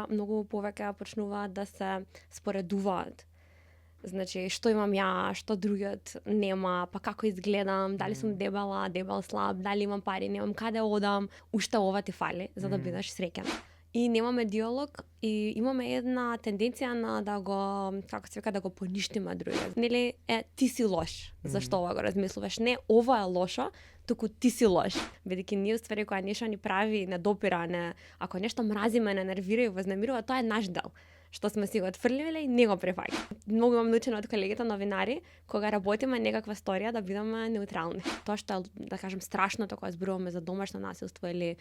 Многу повеќе почнуваат да се споредуваат. Значи, што имам ја, што другиот нема, па како изгледам, дали сум дебела, дебел слаб, дали имам пари, немам каде одам, уште ова ти фали за да бидеш среќен. И немаме диалог и имаме една тенденција на да го, како се вика, да го поништиме другиот. Нели ти си лош, зашто ова го размислуваш? Не ова е лошо, туку ти си лош. Бидејќи ние ствари кога нешто ни прави, не допира, ако нешто мразиме, не нервира и вознемирува, тоа е наш дел. Што сме си го отфрлиле и не го префаќаме. Многу имам научено од колегите новинари, кога работиме некаква сторија да бидеме неутрални. Тоа што е, да кажем, страшното кога зборуваме за домашно насилство или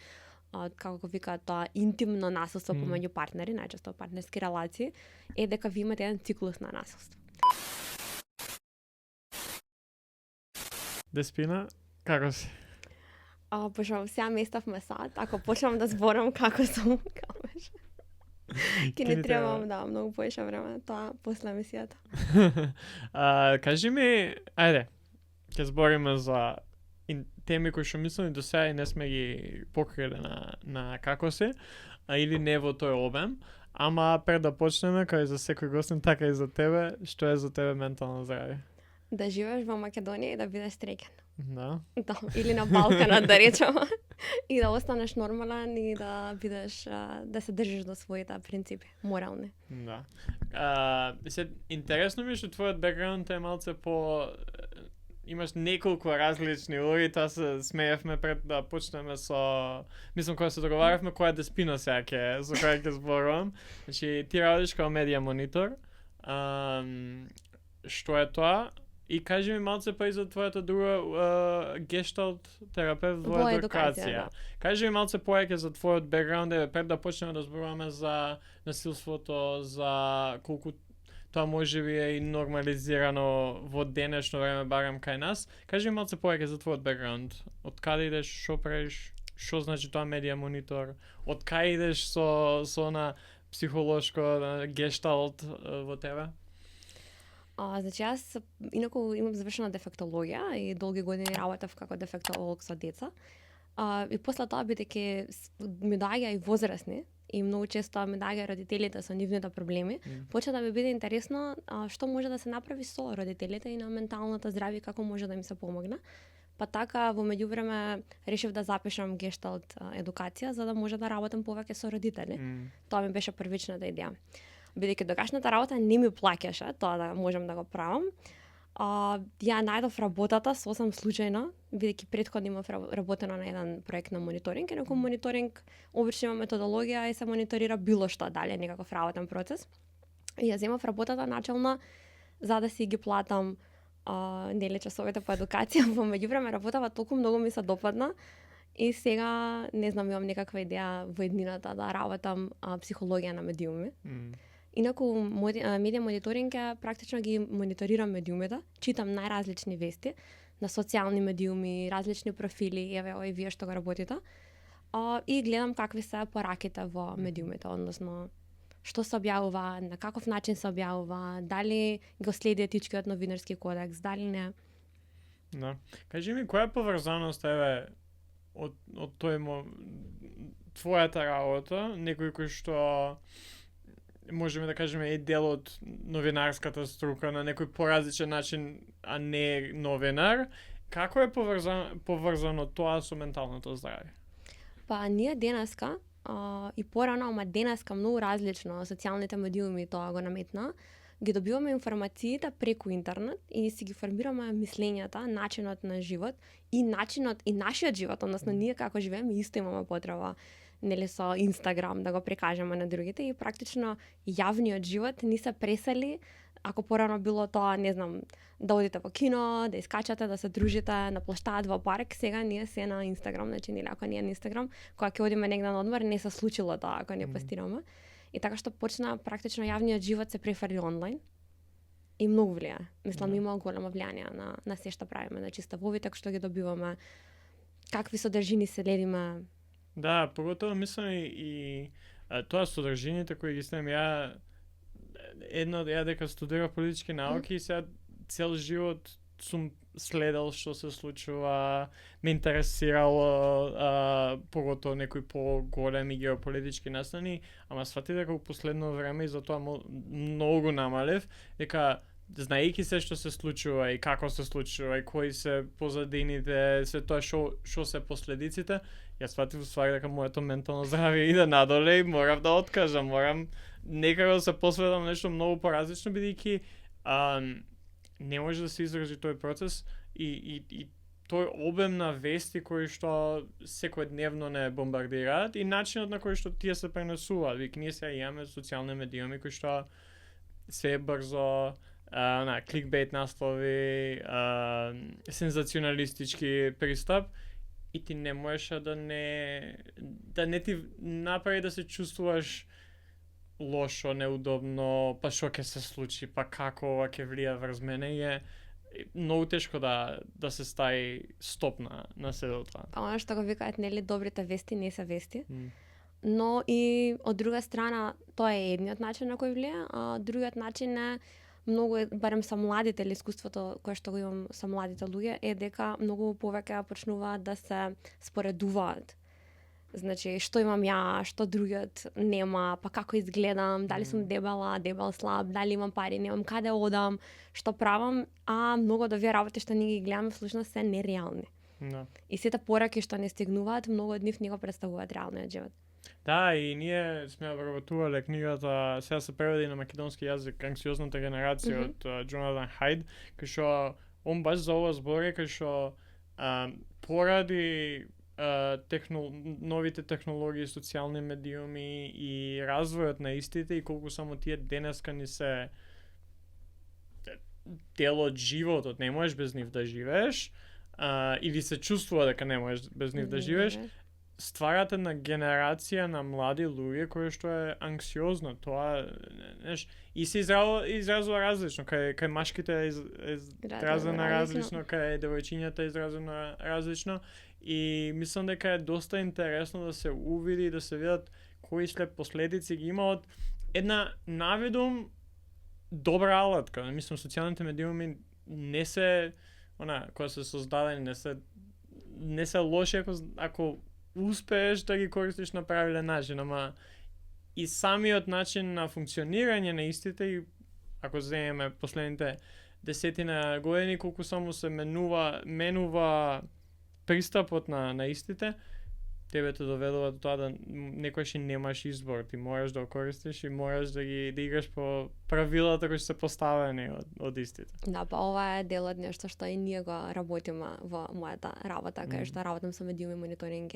како го викаат тоа интимно насилство помеѓу партнери, најчесто партнерски релации, е дека ви имате еден циклус на насилство. Деспина, како си? Пошто сега меставме сад, ако почнам да зборам како сум, камеш. Ке не требам да многу поише време, тоа после емисијата. Кажи ми, ајде, ќе збориме за теми кои што мислам и до сега и не сме ги покриле на како се, или не во тој обем, ама пред да почнеме, кај за секој гостин, така и за тебе, што е за тебе ментално здравје? Да живееш во Македонија и да бидеш среќен. Да. Да, или на Балканот, да речеме. И да останеш нормален и да бидеш, да се држиш до своите принципи, морални. Да. Интересно ми што твојот бекграунд е малце по... Имаш неколку различни улоги, тоа се смеевме пред да почнеме со... Мислам, кога се договаравме, која Деспина сега со која ќе зборувам. Значи, ти работиш као медија монитор. Што е тоа? И кажи ми малце па и за твојата друга гешталт терапевт во едукација. Да. Кажи ми малце поеќе за твојот бекграунд, пред да почнеме да зборуваме за насилството, за колку тоа можеби е и нормализирано во денешно време, барем кај нас. Кажи ми малце поеќе за твојот бекграунд. Од каде идеш, што правиш, што значи тоа медија монитор, од каде идеш со на психолошко гешталт во тебе? Значи, јас инаку имам завршена дефектологија и долги години работев како дефектолог со деца. И после тоа, бидејќи ми доаѓа и возрастни, и многу често ми доаѓа родителите со нивните проблеми, почна да ми биде интересно што може да се направи со родителите и на менталната здравје, како може да им се помогне. Па така, во меѓувреме, решив да запишам гешталт едукација, за да може да работам повеќе со родители. Тоа ми беше првичната идеја. Бидејќи докашната работа не ми плаќаше тоа да можам да го правам. Ја најдов работата сосем случајно, бидејќи претходно имав работено на еден проект на мониторинг, и некој мониторинг обично има методологија и се мониторира било што, дали е некаков работен процес. И ја земав работата начелно за да си ги платам нели часовите по едукација, во меѓувреме работава толку многу ми се допадна и сега не знам, имам некаква идеја во еднината да работам психологија на медиуми. Инаку, медија мониторинг практично ги мониторирам медиумите, читам најразлични вести на социјални медиуми, различни профили, еве овој вие што го работите, и гледам какви се пораките во медиумите, односно што се објавува, на каков начин се објавува, дали го следи етичкиот новинарски кодекс, дали не. Да. Кажи ми, која е поврзаност од твојата работа, некој кој што можеме да кажеме е дел од новинарската струка на некој поразличен начин, а не новинар, како е поврзано тоа со менталното здравје? Па ние денеска и порано, ама денеска многу различно, социјалните медиуми тоа го наметна, ги добиваме информациите преку интернет и си ги формираме мислењата, начинот на живот и начинот и нашиот живот, односно ние како живееме исто имаме потреба нели со Инстаграм да го прикажеме на другите и практично јавниот живот ни се пресели. Ако порано било тоа, не знам, да одите во кино, да искачате, да се дружите на плоштад во парк, сега ние се на Инстаграм, значи нели ако не е на Инстаграм, кога ќе одиме негде на одмор, не се случило тоа ако не постираме. И така што почна практично јавниот живот се префрли онлайн и многу влијае. Мислам, има големо влијание на се што правиме, значи ставовите што ги добиваме, какви содржини следиме. Да, поготово мислам и тоа содржините кои ги следам ја дека студирав политички науки и сега цел живот сум следел што се случува, ме интересирало поготово некои поголеми геополитички настани, ама свати дека во последно време и затоа многу намалев, дека знаејќи се што се случува и како се случува и кои се позадините, се тоа што се последиците, јас сватив ствари дека моето ментално здравје иде надоле и морав да откажам, морам некако да се посветам нешто многу поразлично, бидејќи не може да се издржи тој процес и тој обем на вести кои што секојдневно не бомбардираат и начинот на кој што тие се пренесуваат. Вик ние сега имаме социјални медиуми кои што се брзо кликбейт наслови, сензационалистички пристап и ти не можеш да не ти направи да се чувствуваш лошо, неудобно, па што ќе се случи, па како ова ќе влија врз мене, е многу тешко да се стави стоп на седо тоа. Па она што го викаат, нели, добрите вести не се вести. Но и од друга страна, тоа е едниот начин на кој влија, а другиот начин е многу, барем со младите, или искуството кое што го имам со младите луѓе, е дека многу повеќе почнуваат да се споредуваат. Значи, што имам ја, што другиот нема, па како изгледам, дали сум дебел слаб, дали имам пари, немам каде одам, што правам, а многу од овие работи што ние ги гледаме всушност се нереални. И сите пораки што не стигнуваат, многу од нив не го представуваат реалниот живот. Да, и ние сме обработувале книгата, сега се преведи на македонски јазик, Анксиозната генерација од Джонатан Хајд, кај што он баш за ова збори, кај што поради новите технологии, социјални медиуми и развојот на истите и колку само тие денеска ни се дел од животот, не можеш без нив да живееш, или се чувствува дека не можеш без нив да живееш, стварате на генерација на млади луѓе кои што е анксиозно, тоа и се изразува различно, кај машките е изразено различно, кај девојчињата е изразено различно, и мислам дека е доста интересно да се увиди и да се видат кои след последици ги има од една наведум добра алатка. Мислам, социјалните медиуми не се кога се создадени, не се лоши ако успееш да ги користиш на правилен начин, ама и самиот начин на функционирање на истите, и ако земеме последните десетина години, колку само се менува пристапот на истите, тебе те доведува до тоа да некојаш и немаш избор, ти мораш да го користиш и мораш да играш по правилата кои се поставени од истите. Да, па ова е дел од нешто што и ние го работиме во мојата работа, кај што работам со медиуми, мониторинг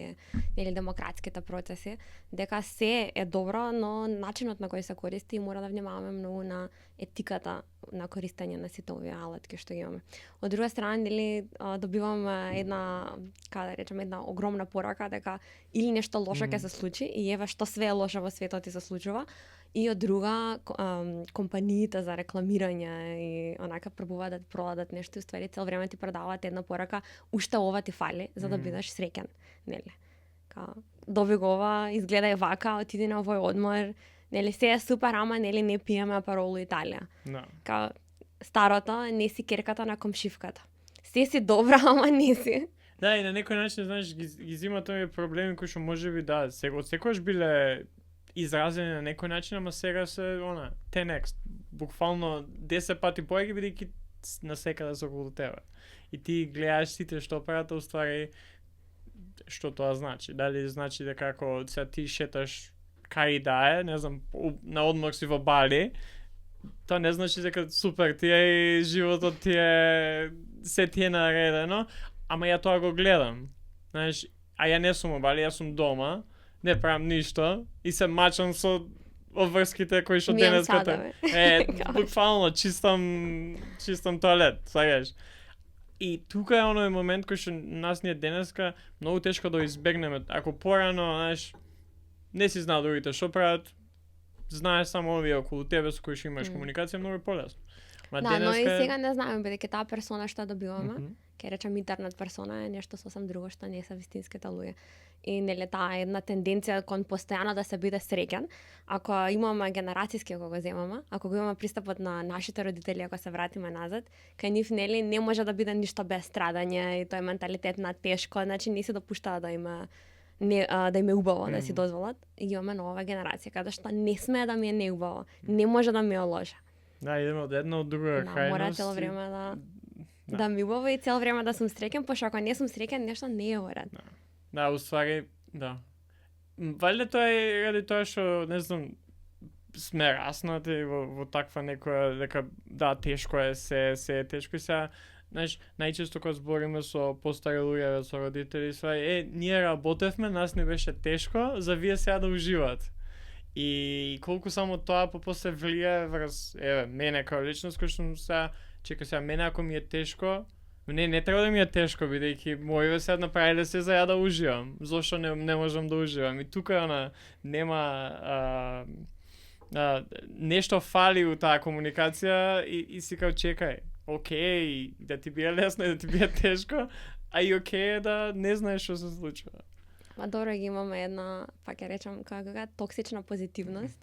или демократските процеси, дека се е добро, но начинот на кој се користи мора да внимаваме многу на етиката на користење на сите овие алатки што имаме. Од друга страна, нели, добиваме една огромна порака дека или нешто лошо ќе се случи и ева што све е лошо во светот и се случува, и од друга компаниите за рекламирање и онака пробуваат да продадат нешто, ствари цел време ти продаваат една порака, уште ова ти фали за да бидеш среќен, нели? Доби го ова, изгледај вака, отиди на овој одмор, нели, се е супер, ама нели не пиеме Апароло Италија. Старото, не си керката на комшивката. Се си добра, ама не си. Да, и на некој начин, знаеш, ги зимат овие проблеми кои што можеби секогаш биле изразени на некој начин, ама сега се 10x, буквално 10 пати повеќе, бидејќи насекаде се околу тебе. И ти гледаш сите што прават, уствари што тоа значи. Дали значи дека ако сега ти шеташ кај да е, не знам, на одмор си во Бали, тоа не значи дека супер ти е и животот ти е, се ти е наредено, ама ја тоа го гледам. Знаеш, а ја не сум во Бали, јас сум дома, не правам ништо и се мачам со обврските кои што денеската. Буквално чистам тоалет, сакаш. И тука е оној момент кој што нас ние денеска многу тешко да избегнеме. Ако порано, знаеш, не си знал другите што прават, знаеш само овие околу тебе со кои што имаш комуникација, многу полесно. Ма Да, но и денеска сега не знаеме бидејќи таа персона што добиваме, Мгм. ќе речам интернет персона е нешто сосем друго што не се вистинските луѓе. И нели таа една тенденција кон постојано да се биде среќен, ако имаме генерацијски ако го земаме, ако го имаме пристапот на нашите родители, ако се вратиме назад, кај нив нели не може да биде ништо без страдање и тој менталитет на тешко, значи не се допуштаа да има да им е убаво да си дозволат. И имаме нова генерација каде што не смее да ми е неубаво, не може да ми е лошо. Да, идеме од една од друга Да, крајност. мора цело време да ми убаво и цело време да сум среќен, пошто ако не сум среќен, нешто не е уред. Да, уствари, да. Валјда тоа е ради тоа што, не знам, сме раснати во таква некоја, дека, да, тешко е, се е тешко и сега, знаеш, најчесто кога збориме со постари луѓе, со родители, ние работевме, нас не беше тешко, за вие сега да уживат. И колку само тоа после влијае врз, мене као личност, кој што сега, чека мене ако ми е тешко, не треба да ми е тешко, бидејќи моје сега направиле се за ја да уживам. Зошто не можам да уживам? И тука нема нешто фали у таа комуникација и си као чекај, окей, да ти биде лесно и да ти биде тешко, а и окей да не знаеш што се случува. Ма добро ги имаме една, па ќе речам, каква токсична позитивност.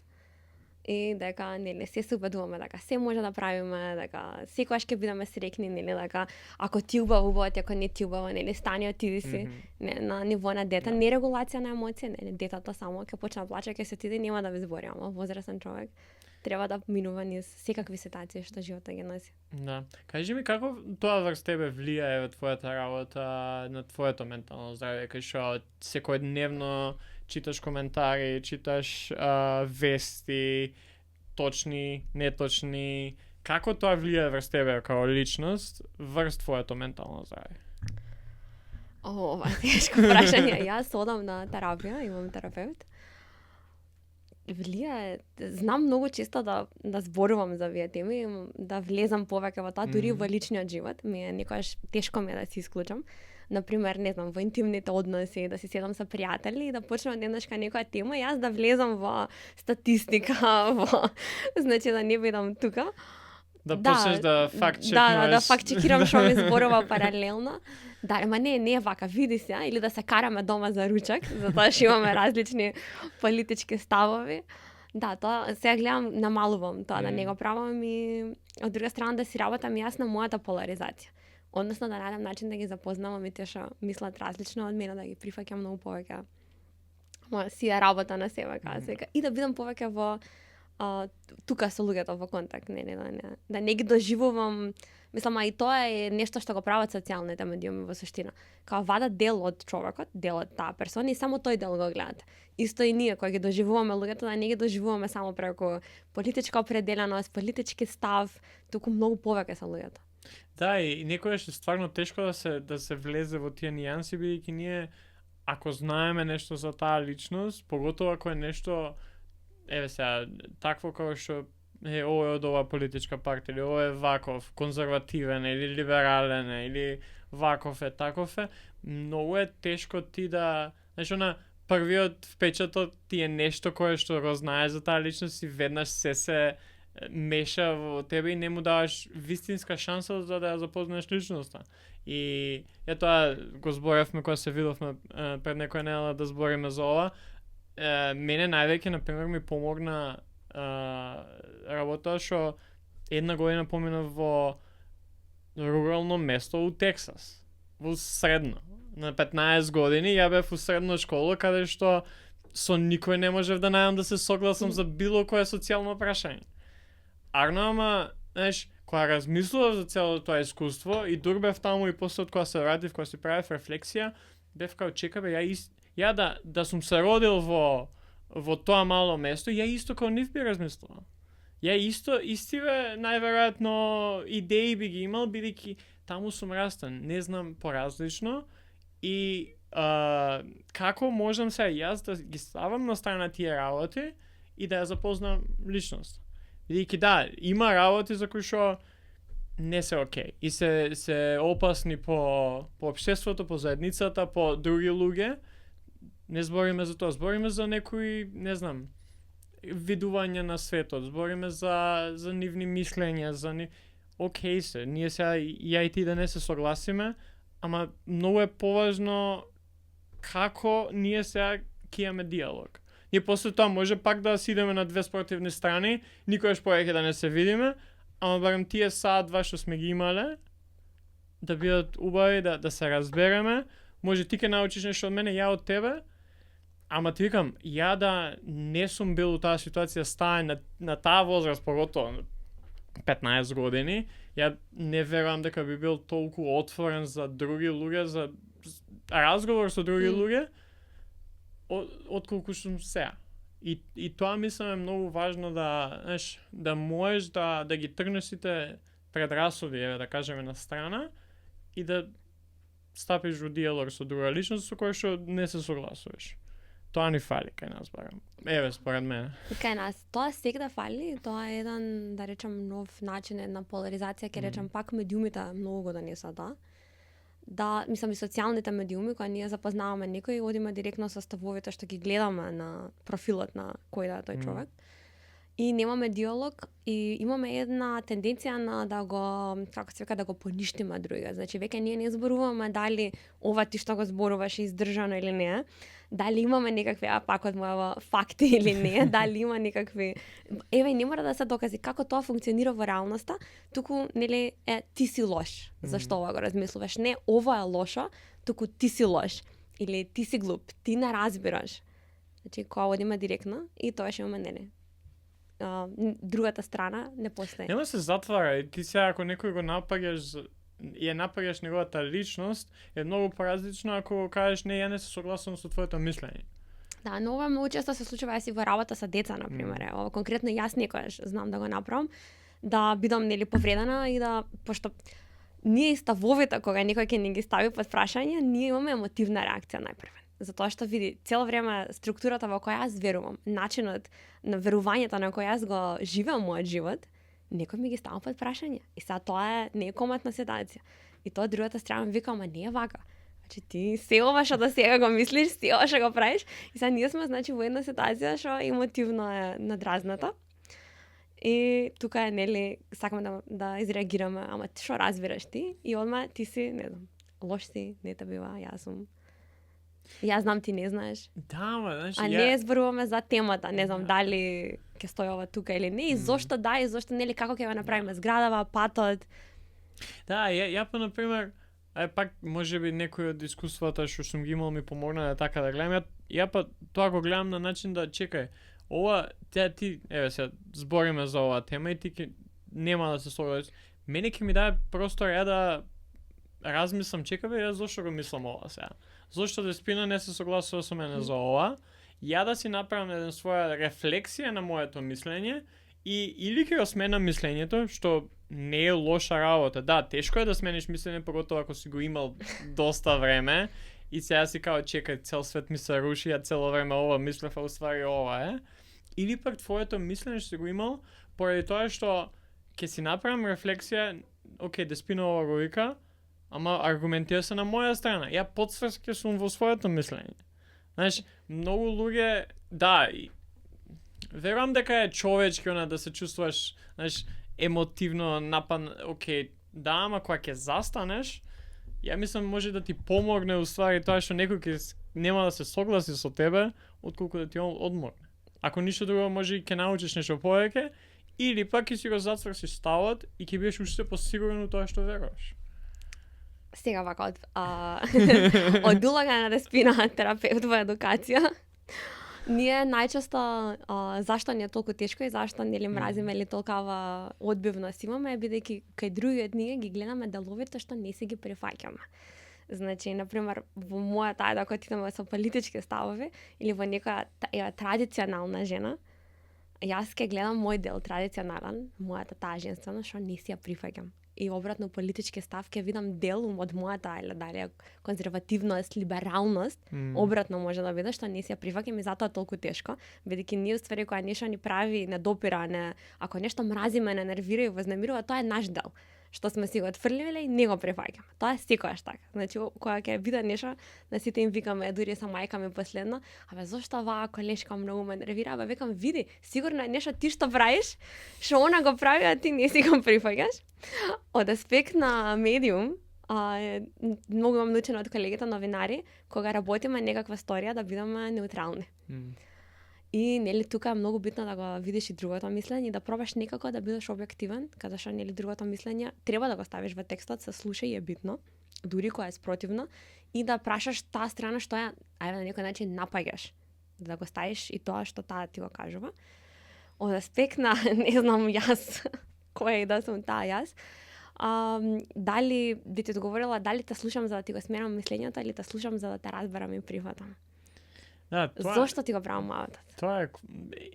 И дека нели се убедуваме дека се може да правиме, дека секогаш ќе бидеме среќни, нели дека ако ти убаво, ако не ти убаво, нели стани отиди си на ниво на дете, не регулација на емоции, нели детето само ќе почне да плаче, ќе се отиде, нема да ви збори, ама возрастен човек треба да минува низ секакви ситуации што животот ги носи. Да. Кажи ми како тоа врз тебе влијае во твојата работа на твоето ментално здравје, кај што секојдневно читаш коментари, читаш вести, точни, неточни, како тоа влијае врз тебе као личност, врз твоето ментално здравје? Ова е тешко прашање. Јас одам на терапија, имам терапевт. Влијае, знам многу често да зборувам за овие теми, да влезам повеќе во тоа, дури во личниот живот. Ми е некогаш тешко ми е да се исклучам. Например, не знам, во интимните односи, да си седам со пријатели и да почнам еднашка некоја тема, јас да влезам во статистика, значи да не бидам тука. Да почнеш да факт-чекнуваш. Да факт-чекирам што ми зборува паралелно. Да, ама не е вака, види се, или да се караме дома за ручак, затоа што имаме различни политички ставови. Да, тоа сега гледам, намалувам тоа, да не го правам и од друга страна да си работам јас на мојата поларизација. Односно да најдам начин да ги запознавам и тие што мислат различно од мене, да ги прифаќам многу повеќе. Сија работа на себе, каза, и да бидам повеќе во тука со луѓето во контакт, да не ги доживувам. Мислам, а и тоа е нешто што го прават социјалните медиуми во суштина. Као вадат дел од човекот, дел од таа персона и само тој дел го гледат. Исто и ние кои ги доживуваме луѓето, да не ги доживуваме само преку политичка определеност, политички став, туку многу повеќе се луѓето. Да, и некогаш е стварно тешко да се влезе во тие нијанси, бидејќи ние ако знаеме нешто за таа личност, поготово ако е нешто сега такво како што ово е од оваа политичка партија, или ово е ваков, конзервативен, или либерален, или ваков е, таков е, многу е тешко ти да, знаеш, првиот впечаток ти е нешто кое што го знаеш за таа личност и веднаш се меша во тебе и не му даваш вистинска шанса за да ја запознаеш личноста. И тоа го зборевме кога се видовме пред некоја недела да збориме за ова. Мене највеќе, например, ми помогна работа што една година помина во рурално место у Тексас, во средно. На 15 години ја бев у средна школа каде што со никој не можев да најдам да се согласам за било кое социјално прашање. Арно, ама, знаеш, кога размислував за целото тоа искуство и дур бев таму и после од кога се вратив, кога си правев рефлексија, бев као чека бе, ја да сум се родил во тоа мало место, ја исто као нив би размислувал. Ја истиве најверојатно идеи би ги имал, бидејќи таму сум растен, не знам поразлично и како можам сега јас да ги ставам на страна тие работи и да ја запознам личност. Бидејќи да, има работи за кои што не се окей и се опасни по општеството, по заедницата, по други луѓе. Не збориме за тоа, збориме за некои, не знам, видување на светот, збориме за нивни мислења, окей се, ние сега ја и ти да не се согласиме, ама многу е поважно како ние сега ќе имаме диалог. Ние после тоа може пак да си идеме на две спротивни страни, никогаш повеќе да не се видиме, ама барем тие саат-два што сме ги имале, да бидат убави, да се разбереме, може ти ќе научиш нешто од мене, ја од тебе, ама ти викам, ја да не сум бил у таа ситуација, стае на таа возраст, поготово 15 години, ја не верувам дека би бил толку отворен за други луѓе, за разговор со други луѓе, отколку сум сега. И тоа мислам е многу важно да, знаеш, да можеш да ги тргнеш сите предрасуди, да кажеме, на страна и да стапиш во диалог со друга личност со која што не се согласуваш. Тоа ни фали кај нас, барам. Еве, според мене. Кај нас, тоа секогда фали, тоа е еден, да речем, нов начин, една поларизација, ќе речем, пак медиумите многу го донесоа, да, мислам и социјалните медиуми, кога ние запознаваме некој, одиме директно со ставовите што ги гледаме на профилот на кој да е тој човек. И немаме диалог и имаме една тенденција на да го, како се вика, да го поништиме другиот. Значи веќе ние не зборуваме дали ова ти што го зборуваш е издржано или не, дали имаме некакви, пак од мојава факти или не, дали има некакви, еве не мора да се докази како тоа функционира во реалноста, туку нели ти си лош. Зашто ова го размислуваш? Не ова е лошо, туку ти си лош или ти си глуп, ти не разбираш. Значи кога одиме директно и тоа ќе имаме нели другата страна не постои. Нема се затвара и ти сега ако некој го напаѓаш и ја напаѓаш неговата личност, е многу поразлично ако кажеш не, ја не се согласувам со твоето мислење. Да, но ова многу често се случува јас и во работа со деца, на пример. Ова конкретно јас некогаш знам да го направам, да бидам нели повредена и да, пошто ние ставовите кога некој ќе ни ги стави под прашање, ние имаме емотивна реакција најпрво. Затоа што види цело време структурата во која јас верувам, начинот на верувањето на кој јас го живеам мојот живот, некој ми ги става под прашање. И сега тоа не е коматна ситуација. И тоа другата страна ми вика, ама не е вака. Значи ти се ова што да сега го мислиш, се ова што го правиш. И сега ние сме значи во една ситуација што емотивно е надразната. И тука е нели сакаме да изреагираме, ама што разбираш ти? И одма ти си, не знам, лош си, не те бива, јас знам ти не знаеш. Да, ма, знаеш, а не зборуваме за темата, не знам дали ќе стои ова тука или не, и зошто да, и зошто нели како ќе ја направиме зградава, патот. Да, ја па на пример, пак можеби некој од искуствата што сум ги имал ми помогна да така да гледам. Ја па тоа го гледам на начин да чекај. Ова ти еве се збориме за оваа тема и ти нема да се согласиш. Мене ќе ми даде простор ја да размислам, чекаве, јас зошто го мислам ова сега. Зошто Деспина не се согласува со мене за ова? Ја да си направам една своја рефлексија на моето мислење и или ќе го сменам мислењето, што не е лоша работа. Да, тешко е да смениш мислење, поготово ако си го имал доста време и сега си као чекај, цел свет ми се руши, ја цело време ова мислев, а уствари ова е. Или пак твоето мислење што си го имал, поради тоа што ќе си направам рефлексија, окей, Деспина ова го вика, ама аргументира се на моја страна. Ја подсврски сум во своето мислење. Знаеш, многу луѓе, да, верувам дека е човечки да се чувствуваш, знаеш, емотивно напан, окей, да, ама кога ќе застанеш, ја мислам може да ти помогне уствари тоа што некој нема да се согласи со тебе, отколку да ти одморне. Ако ништо друго може и ќе научиш нешто повеќе, или пак ќе си го затврсиш ставот и ќе бидеш уште посигурен во тоа што веруваш. Сега вака од улога на Деспина терапевт во едукација, ние најчесто зашто ни е толку тешко и зашто нели мразиме или толкава одбивност имаме, бидејќи кај другиот ние ги гледаме деловите што не си ги прифаќаме. Значи, например, во мојата ајда кога идеме со политички ставови или во некоја традиционална жена, јас ќе гледам мој дел традиционален, мојата таа женствена што не си ја прифаќам. И обратно политички став ќе видам дел од мојата или дали конзервативност, либералност, обратно може да биде што не си ја прифаќам и затоа е толку тешко, бидејќи ние уствари кога нешто ни прави, не допира, ако нешто мразиме, не нервира и вознемирува, тоа е наш дел. што сме си го отфрлиле и не го префаќаме. Тоа е секогаш така. Значи кога ќе биде нешто, на сите им викаме, дури со мајка ми последно, абе зошто оваа колешка многу ме нервира, абе викам види, сигурно е нешто ти што правиш, што она го прави, а ти не си го прифаќаш. Од аспект на медиум, многу имам научено од колегите новинари, кога работиме некаква сторија да бидеме неутрални. И нели тука е многу битно да го видиш и другото мислење и да пробаш некако да бидеш објективен, каде што нели другото мислење треба да го ставиш во текстот, се слуша и е битно, дури кога е спротивно, и да прашаш таа страна што ја на некој начин напаѓаш, да го ставиш и тоа што таа ти го кажува. Од аспект на не знам јас која е да сум таа јас, дали би ти одговорила дали те слушам за да ти го сменам мислењето или те слушам за да те разберам и прифатам. Да, тоа, зошто ти го правам маутот? Тоа е,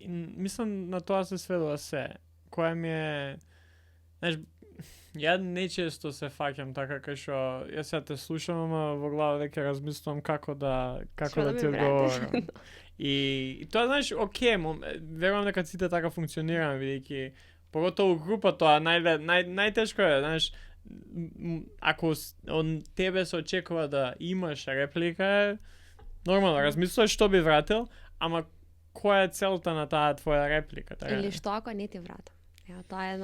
мислам на тоа се сведува се. Која ми е, знаеш, ја нечесто се фаќам така кај што јас ја те слушам, ама во глава веќе размислувам како да ти одговорам. И тоа, знаеш, окей, верувам дека сите така функционираме, бидејќи поготово група тоа најтешко е, знаеш, ако од тебе се очекува да имаш реплика, нормално размислуваш што би вратил, ама која е целта на таа твоја реплика? Така? Или што ако не ти вратам? Тоа е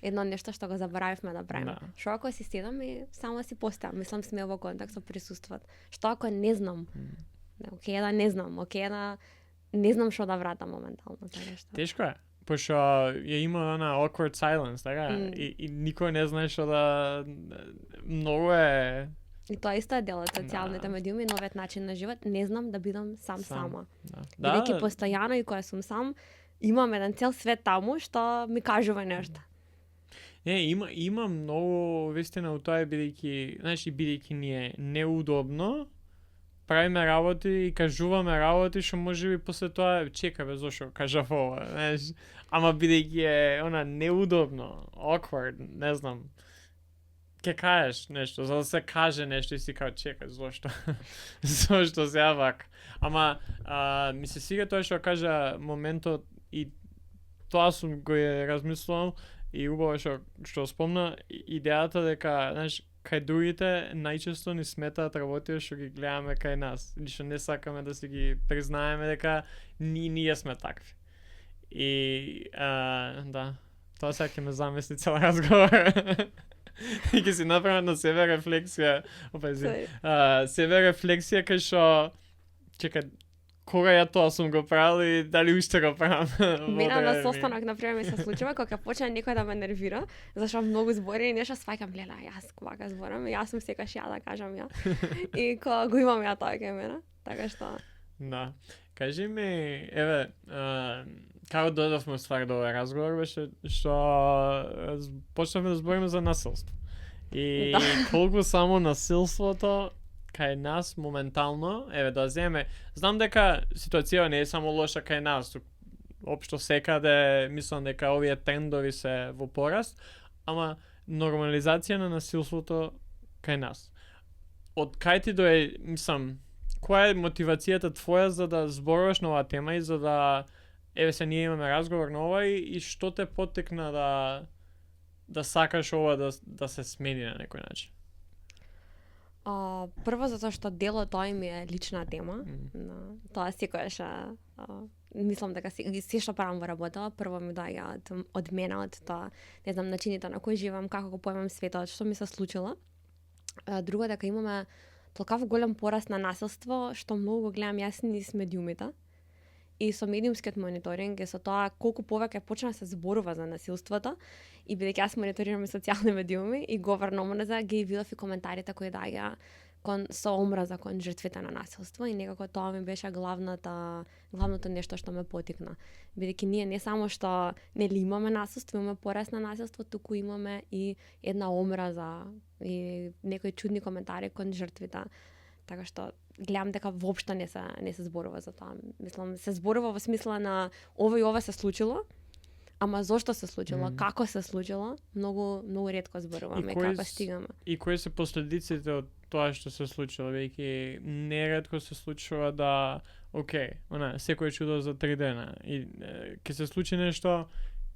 едно нешто што го заборавивме да правиме. Што ако си седам и само си поставам, мислам сме во контакт со присуствот. Што ако не знам? Океј да не знам, океј да не знам што да вратам моментално, така што. Тешко е. Пошто ја има она awkward silence, така? И никој не знае што да многу е. И тоа исто е дел од социјалните медиуми, новиот начин на живот, не знам да бидам сама. Бидејќи постојано и кога сум сам, имам еден цел свет таму што ми кажува нешто. Има многу вистина у тоа, бидејќи, знаеш, и бидејќи ни е неудобно, правиме работи и кажуваме работи што можеби после тоа чека бе зошто кажав ова, знаеш, ама бидејќи е она неудобно, awkward, не знам. Ке кажеш нешто, за да се каже нешто и си као чекај, зошто? Зошто се вака? Ама ми се свига тоа што кажа моментот и тоа сум го размислувам и убаво што спомна идејата дека, знаеш, кај другите најчесто ни сметаат работи што ги гледаме кај нас, или што не сакаме да си ги признаеме дека ние сме такви. И да, тоа сега ќе ме замисли цел разговор. И ќе си направам на себе рефлексија, себе рефлексија кај што чекај, кога ја тоа сум го правил и дали уште го правам. Мене на состанок например ми се случува кога ќе почне некој да ме нервира, зашто многу збори и нешто сваќам, лела, јас кога зборам, јас сум секогаш ја да кажам ја. И кога го имам ја тоа кај мене, така што. Да. Кажи ми, еве, како додавме ствар до овој разговор беше што почнавме да збориме за насилство. И колку само насилството кај нас моментално, еве да земе, знам дека ситуацијата не е само лоша кај нас, општо секаде мислам дека овие трендови се во пораст, ама нормализација на насилството кај нас. Од кај ти мислам, која е мотивацијата твоја за да зборуваш на оваа тема и за да еве се ние имаме разговор на ова и што те поттекна да сакаш ова да се смени на некој начин? Прво затоа што дело тоа ми е лична тема. Тоа секогаш мислам дека се што правам во работа, прво ми доаѓа од мене, од тоа, не знам, начините на кој живам, како го поемам светот, што ми се случило. Друго дека имаме толкав голем пораст на насилство што многу го гледам јас низ медиумите. И со медиумскиот мониторинг и со тоа колку повеќе почна да се зборува за насилството и бидејќи јас мониторирам социјални медиуми и говор на омраза, ги видов и коментарите кои доаѓа со омраза кон жртвите на насилство и некако тоа ми беше главното нешто што ме поттикна. Бидејќи ние не само што нели имаме насилство, имаме пораст на насилство, туку имаме и една омраза и некои чудни коментари кон жртвите. Така што гледам дека воопшто не се зборува за тоа. Мислам, се зборува во смисла на ова и ова се случило, ама зошто се случило, како се случило, многу ретко зборуваме, како стигаме. И кои се последиците од тоа што се случило, веќе неретко се случува да, окей, секој чудо за 3 дена и ќе се случи нешто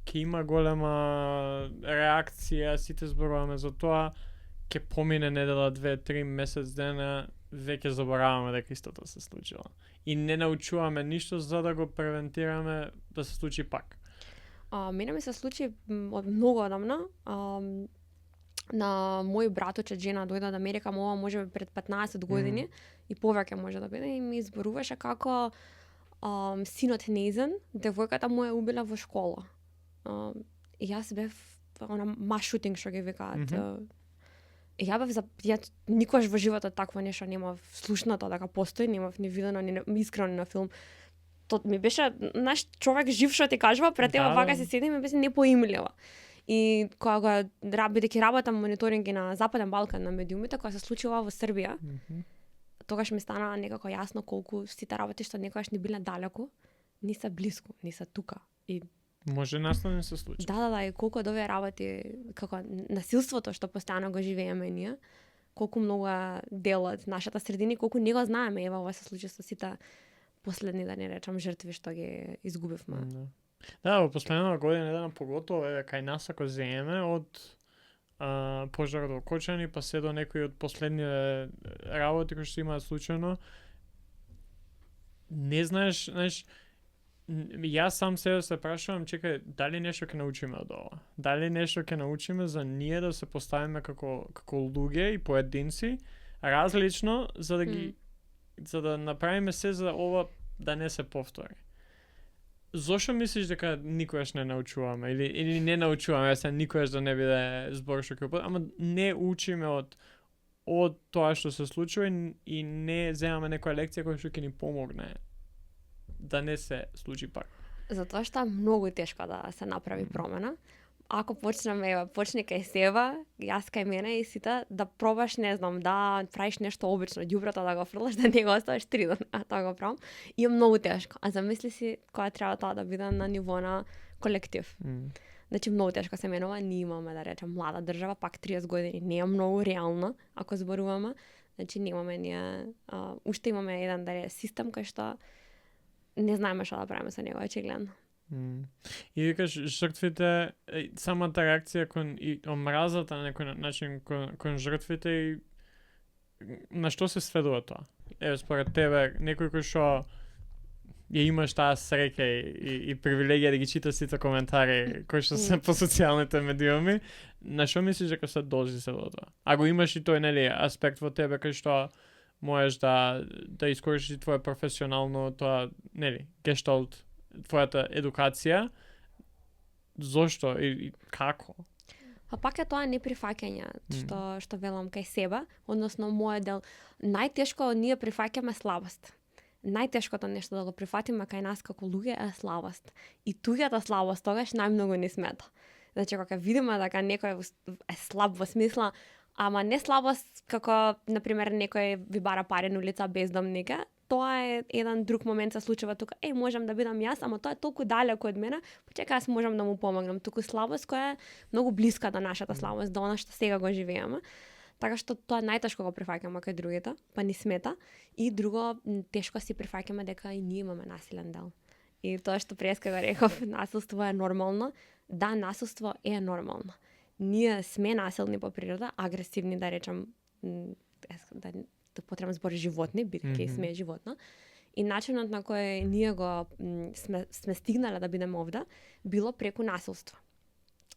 ќе има голема реакција, сите зборуваме за тоа, ќе помине недела, 2-3 месец дена, веќе забораваме дека истото се случило. И не научуваме ништо за да го превентираме да се случи пак. Мене ми се случи од многу одамна. На мој браточе жена дојде од Америка, ова може би пред 15 години и повеќе може да биде, и ми зборуваше како синот нејзен, девојката му е убила во школа. И јас бев mass shooting што ги викаат. Ја бев ја никогаш во животот такво нешто немав слушнато дека постои, немав ни видено ни искрено на филм. Тот ми беше наш човек жив што ти кажува, пред тебе вака се седи ми беше непоимливо. И кога бидејќи работам мониторинги на Западен Балкан на медиумите, кога се случува во Србија, тогаш ми стана некако јасно колку сите работи што некогаш ни биле далеку, не се блиску, не се тука. И може настани се случи. Да, и колку од овие работи, како насилството што постојано го живееме ние, колку многу е дел од нашата средина и колку не го знаеме, ева ова се случи со сите последни, да не речам, жртви што ги изгубивме. Да, во последната година дена поготово кај нас ако земеме од пожарот во Кочани па се до некои од последните работи кои што имаат случајно, не знаеш, јас сам себе се прашувам, чекај, дали нешто ќе научиме од ова? Дали нешто ќе научиме за ние да се поставиме како луѓе и поединци различно за да ги за да направиме се за ова да не се повтори? Зошто мислиш дека никогаш не научуваме или не научуваме, јас никогаш да не биде збор што ќе ама не учиме од тоа што се случува и не земаме некоја лекција која што ќе ни помогне да не се случи пак. Затоа што е многу тешко да се направи промена. Ако почнеме, почне кај себе, јас кај мене и сите, да пробаш, не знам, да правиш нешто обично, ѓуброто да го фрлаш, да не го оставиш 3 дена, а тоа го правам, и е многу тешко. А замисли си кога треба тоа да биде на ниво на колектив. Значи многу тешко се менува, ние имаме, да речем, млада држава, пак 30 години не е многу реално, ако зборуваме. Значи немаме ние, уште имаме еден систем кој што не знаеме што да правиме со него, очигледно. И викаш, жртвите, самата реакција кон и омразата на некој начин кон жртвите и на што се сведува тоа? Еве според тебе, некој кој што ја имаш таа среќа и привилегија да ги чита сите коментари кои што се по социјалните медиуми, на што мислиш дека се должи се до тоа? Ако имаш и тој, нели, аспект во тебе кај што можеш да искористиш твое професионално тоа, нели, гешталт, твојата едукација, зошто и како? А пак е тоа неприфаќање, што велам кај себе, односно мојот дел. Најтешко ние прифаќаме слабост. Најтешкото нешто да го прифатиме кај нас како луѓе е слабост. И туѓата слабост тогаш најмногу ни смета. Значи кога видиме дека некој е слаб во смисла, ама не слабост како, например, некој ви бара пари на улица бездомника, тоа е еден друг момент се случува тука. Можам да бидам јас, ама тоа е толку далеко од мене, почека јас можам да му помогнам. Туку слабост која е многу блиска до нашата слабост, до она што сега го живееме. Така што тоа најтешко го прифаќаме кај другите, па ни смета. И друго, тешко си прифаќаме дека и ние имаме насилен дел. И тоа што преска го реков, насилство е нормално. Да, насилство е нормално. Ние сме насилни по природа, агресивни, да речам, да потребам збор животни, бидејќи сме животно. И начинот на кој ние го сме стигнале да бидеме овде, било преку насилство.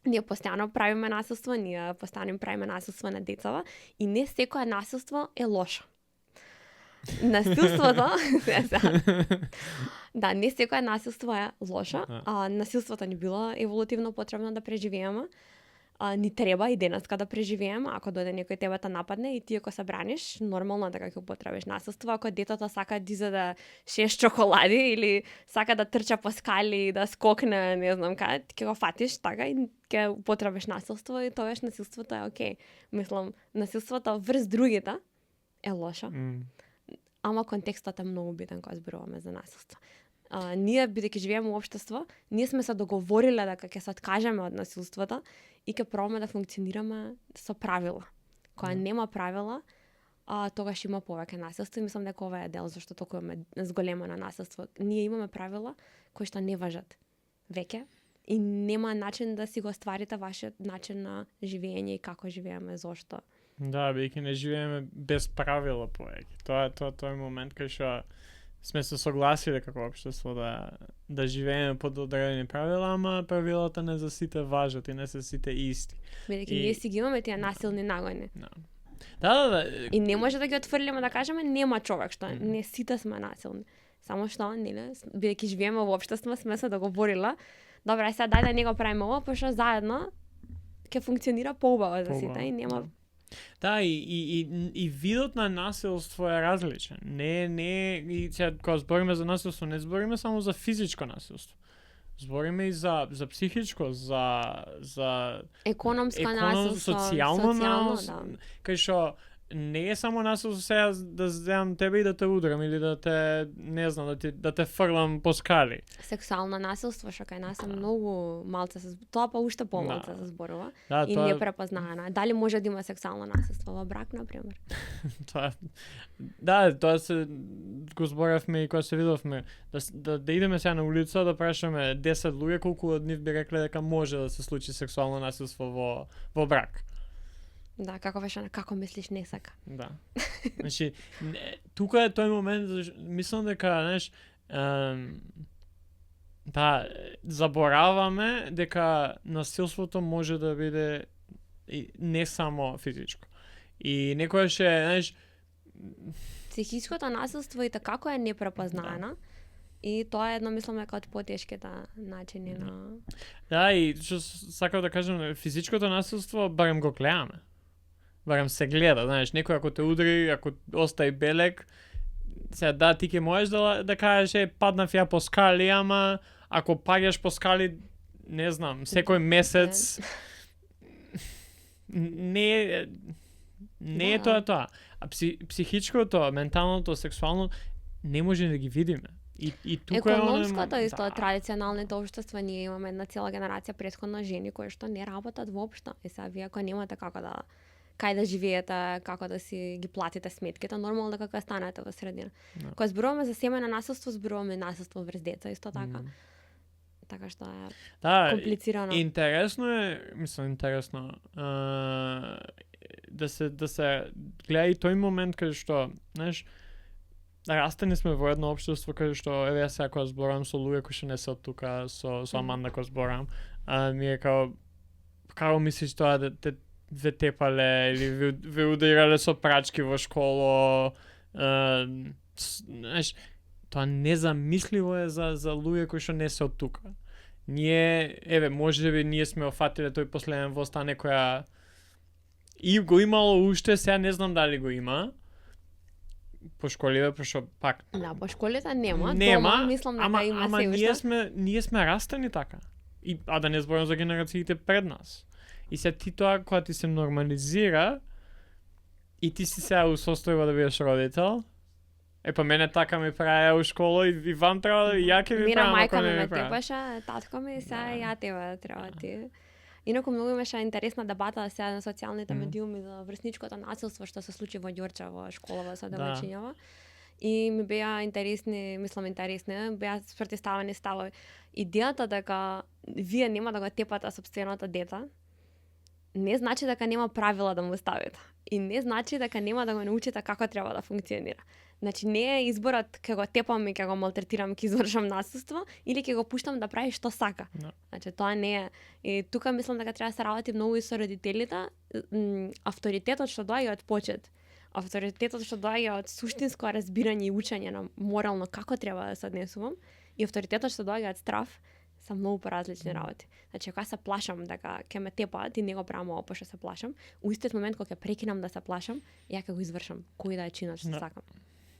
Ние постојано правиме насилство, ние постојано правиме насилство на децава и не секое насилство е лошо. Насилството, да, не секое насилство е лошо, а насилството ни било еволутивно потребно да преживееме. Ни треба и денеска да преживееме, ако дојде некој тебе те нападне и ти ако се браниш, нормално дека ќе употребиш насилство. Ако детето сака да изеде 6 чоколади или сака да трча по скали и да скокне, не знам каде, ќе го фатиш така и ќе употребиш насилство и тогаш насилството е окей. Мислам, насилството врз другите е лошо. Ама контекстот е многу битен кога зборуваме за насилство. Ние, бидејќи живееме во општество, ние сме се договориле дека ќе се откажеме од насилството и ќе пробаме да функционираме со правила. Кога нема правила, тогаш има повеќе насилство и мислам дека ова е дел зашто толку имаме зголемено насилство. Ние имаме правила кои што не важат веќе и нема начин да си го стварите вашиот начин на живење и како живееме, зошто. Да, бидејќи не живееме без правила повеќе. Тоа е момент кај што сме се согласиле како општество да живееме под одредени правила, ама правилата не за сите важат и не се сите исти. Бидејќи ние си ги имаме тие насилни нагони. Да. И не може да ги отфрлиме да кажеме нема човек што не сите сме насилни. Само што, нели, бидејќи живееме во општество, сме се договорила. Добра, сега дај да не го правиме ова, пошто заедно ќе функционира поубаво за сите и нема. Да, и видот на насилство е различен. Не, и сега кога збориме за насилство, не збориме само за физичко насилство. Збориме и за психичко, за економско насилство, социјално да. Кај што не е само насилство сега да земам тебе и да те удрам или да те, не знам, да те фрлам по скали. Сексуално насилство што кај нас е многу малце тоа па уште помалце се зборува и тоа... не препознаено. Дали може да има сексуално насилство во брак, на пример? Тоа се го зборавме и кога се видовме да идеме сега на улица да прашаме 10 луѓе колку од нив би рекле дека може да се случи сексуално насилство во брак. Да, како мислиш не сака. Да. Значи, тука е тој момент, мислам дека, знаеш, да, забораваме дека насилството може да биде не само физичко. И некојаш е, знаеш, психичкото насилство и како е непрепознаено. И тоа е едно, мислам, дека од потешките начини на... Да, и што сакав да кажам, физичкото насилство барем го гледаме. Барем се гледа, знаеш, некој ако те удри, ако остави белек, сега да, ти ќе можеш да кажеш, паднав ја по скали, ама ако паѓаш по скали, не знам, секој месец, не е тоа. А психичкото, менталното, сексуално, не може да ги видиме. И тука економското исто, традиционалните општества, ние имаме една цела генерација претходно жени кои што не работат воопшто. И сега вие ако немате како кај да живеете, како да си ги платите сметките, нормално да како станете во средина. Кога зборуваме за семејно насилство, зборуваме насилство врз деца, исто така. Така што е комплицирано. Интересно е, да се гледа и тој момент кај што, знаеш, растени сме во едно општество кај што еве јас сега кога зборувам со луѓе кои што не се од тука, со Аманда кога зборувам, ми е како мислиш тоа да ве тепале или ве ударале со прачки во школо, знаеш, тоа незамисливо е за луѓе кои што не се од тука. Ние, еве, можеби ние сме офатиле тој последен воста некоја и го имало уште, сега не знам дали го има. По школиве, пошто пак. Да, по школите нема. Дома, мислам дека има се уште. Ние сме растени така. А да не зборам за генерациите пред нас. И се ти тоа кога ти се нормализира и ти си сега усостојува да бидеш родител. Па мене така ми праја у школа и вам треба и ја ќе ви правам ако не ми праја. Мира мајка ме тепаша, татко ми сега ја тебе треба ти. Инаку многу имаше интересна дебата сега на социјалните медиуми за врсничкото насилство што се случи во Ѓорча во школава со девојчињава. И ми беа интересни, беа спротивставени ставови. Идејата дека вие нема да го тепате сопственото дете, не значи дека нема правила да му ставите. И не значи дека нема да го научите како треба да функционира. Значи не е изборот ќе го тепам и ќе го малтретирам, ќе извршам насилство или ќе го пуштам да прави што сака. No. Значи тоа не е. И тука мислам дека треба да се работи многу и со родителите, авторитетот што доаѓа од почет. Авторитетот што доаѓа од суштинско разбирање и учење на морално како треба да се однесувам и авторитетот што доаѓа од страв се многу поразлични работи. Значи, кога се плашам дека ќе ме тепаат и не го правам ова пошто се плашам, у истиот момент кога ќе прекинам да се плашам, ја ќе го извршам, кој да е чинот што сакам.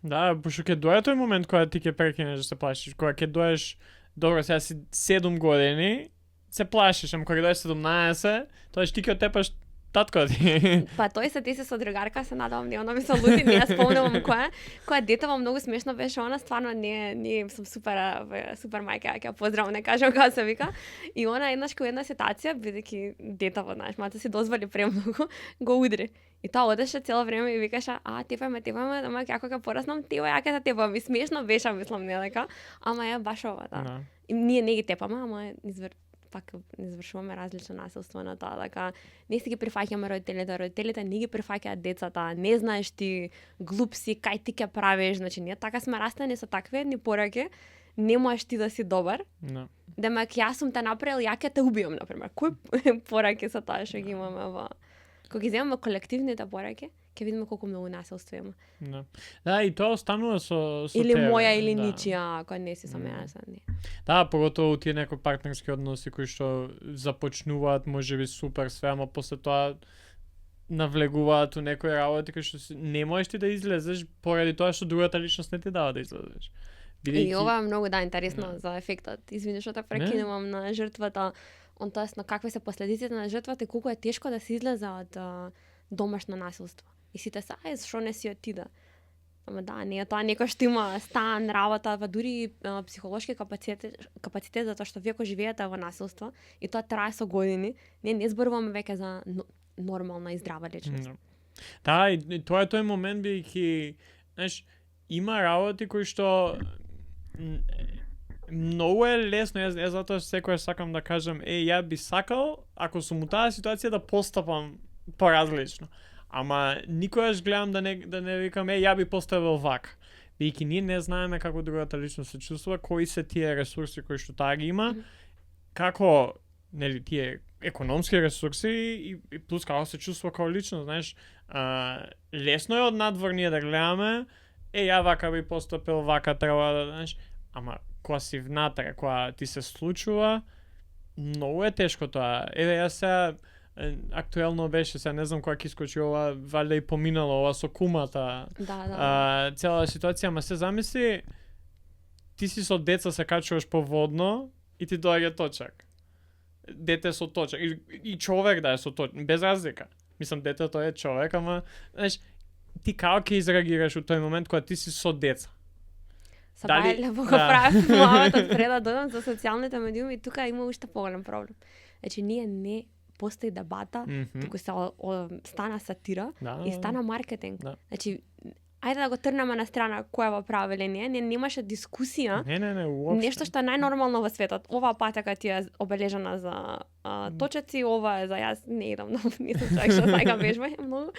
Да, пошто ќе дојде тој момент кога ти ќе прекинеш да се плашиш, кога ќе доеш, добро, сега си 7 години, се плашиш, ама кога доеш 17, тоа ти ќе тепаш татко ти. Па тој се деси со другарка, се надевам не, она ми се лути, не ја спомнувам која детево многу смешно беше, она стварно не сум супер мајка, ќе поздравам, не кажам како се вика. И она еднаш која една ситуација, бидејќи детево, знаеш, мата си дозволи премногу, го удри. И тоа одеше цело време и викаше, тепаме, ама како ќе пораснам, ја ќе те тепам. И смешно беше, мислам, не дека, ама е баш ова, да. И ние не ги тепаме, ама пак извршуваме различно насилство на тоа, дека не си ги прифаќаме родителите не ги прифаќаат децата, не знаеш ти, глуп си, кај ти ќе правиш, значи ние така сме растени со такви едни пораки, не можеш ти да си добар. Да. Демек јас сум те направил, ја ќе те убиам, например. Кои пораки се тоа што ги имаме во... Кога ги земаме колективните пораки, ќе видиме колку многу насилство има. Да. Да, и тоа останува со или тебе, моја или да. ничија, ако не си со мене, не. Да, поготово тие некои партнерски односи кои што започнуваат можеби супер све, ама после тоа навлегуваат у некои работи кои што не можеш ти да излезеш поради тоа што другата личност не ти дава да излезеш. И ова е многу интересно за ефектот. Извини што те прекинувам на жртвата, на какви се последиците на жртвата и колку е тешко да се излезе од домашно насилство. И сите се, што не си отида. Ама да, не е тоа некој што има стан, работа, дури психолошки капацитет затоа што вие ако живеете во насилство и тоа трае со години, не зборуваме веќе за нормална и здрава личност. Да, и тоа е тој момент бидејќи, знаеш, има работи кои што многу е лесно, јас затоа секогаш сакам да кажам, ја би сакал, ако сум у таа ситуација да постапам поразлично. Ама никогаш гледам да не викам, ја би поставил вака. Бидејќи ние не знаеме како другата личност се чувствува, кои се тие ресурси кои што таа ги има, како, нели, тие економски ресурси и плюс како се чувствува како личност, знаеш, лесно е од надвор ние да гледаме, ја вака би постапил, вака треба да, знаеш, ама кога си внатре, кога ти се случува, многу е тешко тоа. Еве јас сега актуелно беше, сега не знам кога ќе искочи ова, валјда и поминало ова со кумата. Да. Цела ситуација, ама се замисли, ти си со деца се качуваш по водно и ти доаѓа точак. Дете со точак и човек да е со точак, без разлика. Мислам, детето е човек, ама знаеш, ти како ќе изреагираш у тој момент кога ти си со деца? Сабајле го правев мамата пред да додам за социјалните медиуми и тука има уште поголем проблем. Значи ние не постои дебата, туку се стана сатира и стана маркетинг. Значи ајде да го трнеме на страна која во право или не немаше дискусија. Не, уопште. Нешто што е најнормално во светот. Оваа патека ти е обележана за точаци, ова е за јас не идам, не сум човек што сака вежба многу.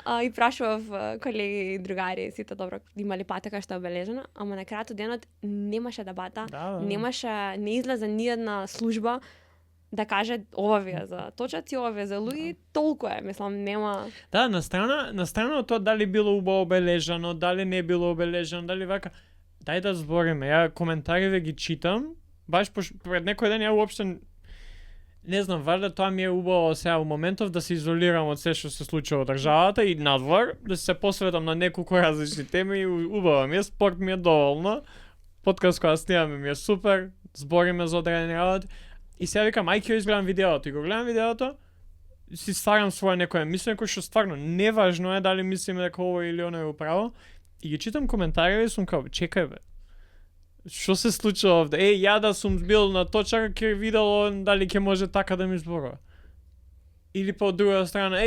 И прашував колеги и другари, сите добро имали патека што е обележана, ама на крајот денот немаше дебата, не излезе ни една служба да каже ова ви е за точаци, ова ви е за луѓе, толку е, мислам, нема... Да, на страна од тоа дали било убаво обележано, дали не било обележано, дали вака... Дај да збориме, ја коментариве ги читам, баш пред некој ден ја уопште не знам, валјда тоа ми е убаво сега во моментов да се изолирам од се што се случува во државата и надвор, да се посветам на неколку различни теми и убаво ми е, спорт ми е доволно, подкаст која снимаме ми е супер, збориме за одредени работи. И сега викам, ајде ќе изгледам видеото. И го гледам видеото, си стварам своје некоја мислење кој што стварно неважно е дали мислиме дека ово или оно е управо. И ги читам коментари и сум као, чекај бе. Што се случува овде? Ја да сум бил на точак, ќе видело дали ќе може така да ми зборува. Или по друга страна,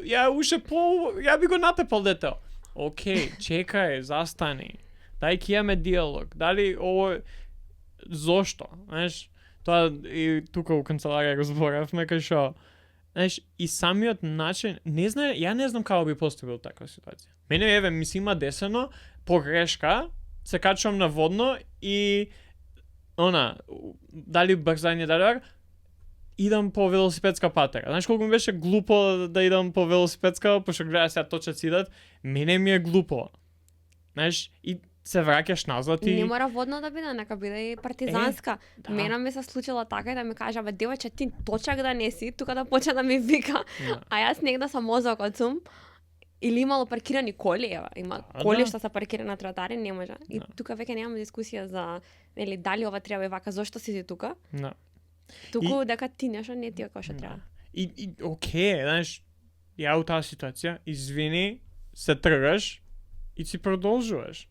ја би го натепал детето. Океј, чекај, застани. Дај ќе имаме диалог. Дали ово зошто, знаеш? Тоа и тука у канцеларија го зборавме кај што, знаеш, и самиот начин, ја не знам како би постапил таква ситуација. Мене еве ми се има десено погрешка, се качувам на водно и дали брзање, дали идам по велосипедска патека. Знаеш колку ми беше глупо да идам по велосипедска, пошто гледа сега точат идат, мене ми е глупо. Знаеш, и се враќаш назад и... Не мора водно да биде, нека биде и партизанска. Да. Мене ми се случило така и да ми кажа, бе, девојче, ти точак да не си, тука да почне да ми вика. А јас негде со мозокот сум, или имало паркирани коли, има коли што се паркирани на тротари, не може. И тука веќе немаме дискусија за, нели, дали ова треба и вака, зошто си тука? Туку дека ти нешто не ти е како што треба. И океј, знаеш, ја у таа ситуација, извини, се тргаш и си продолжуваш.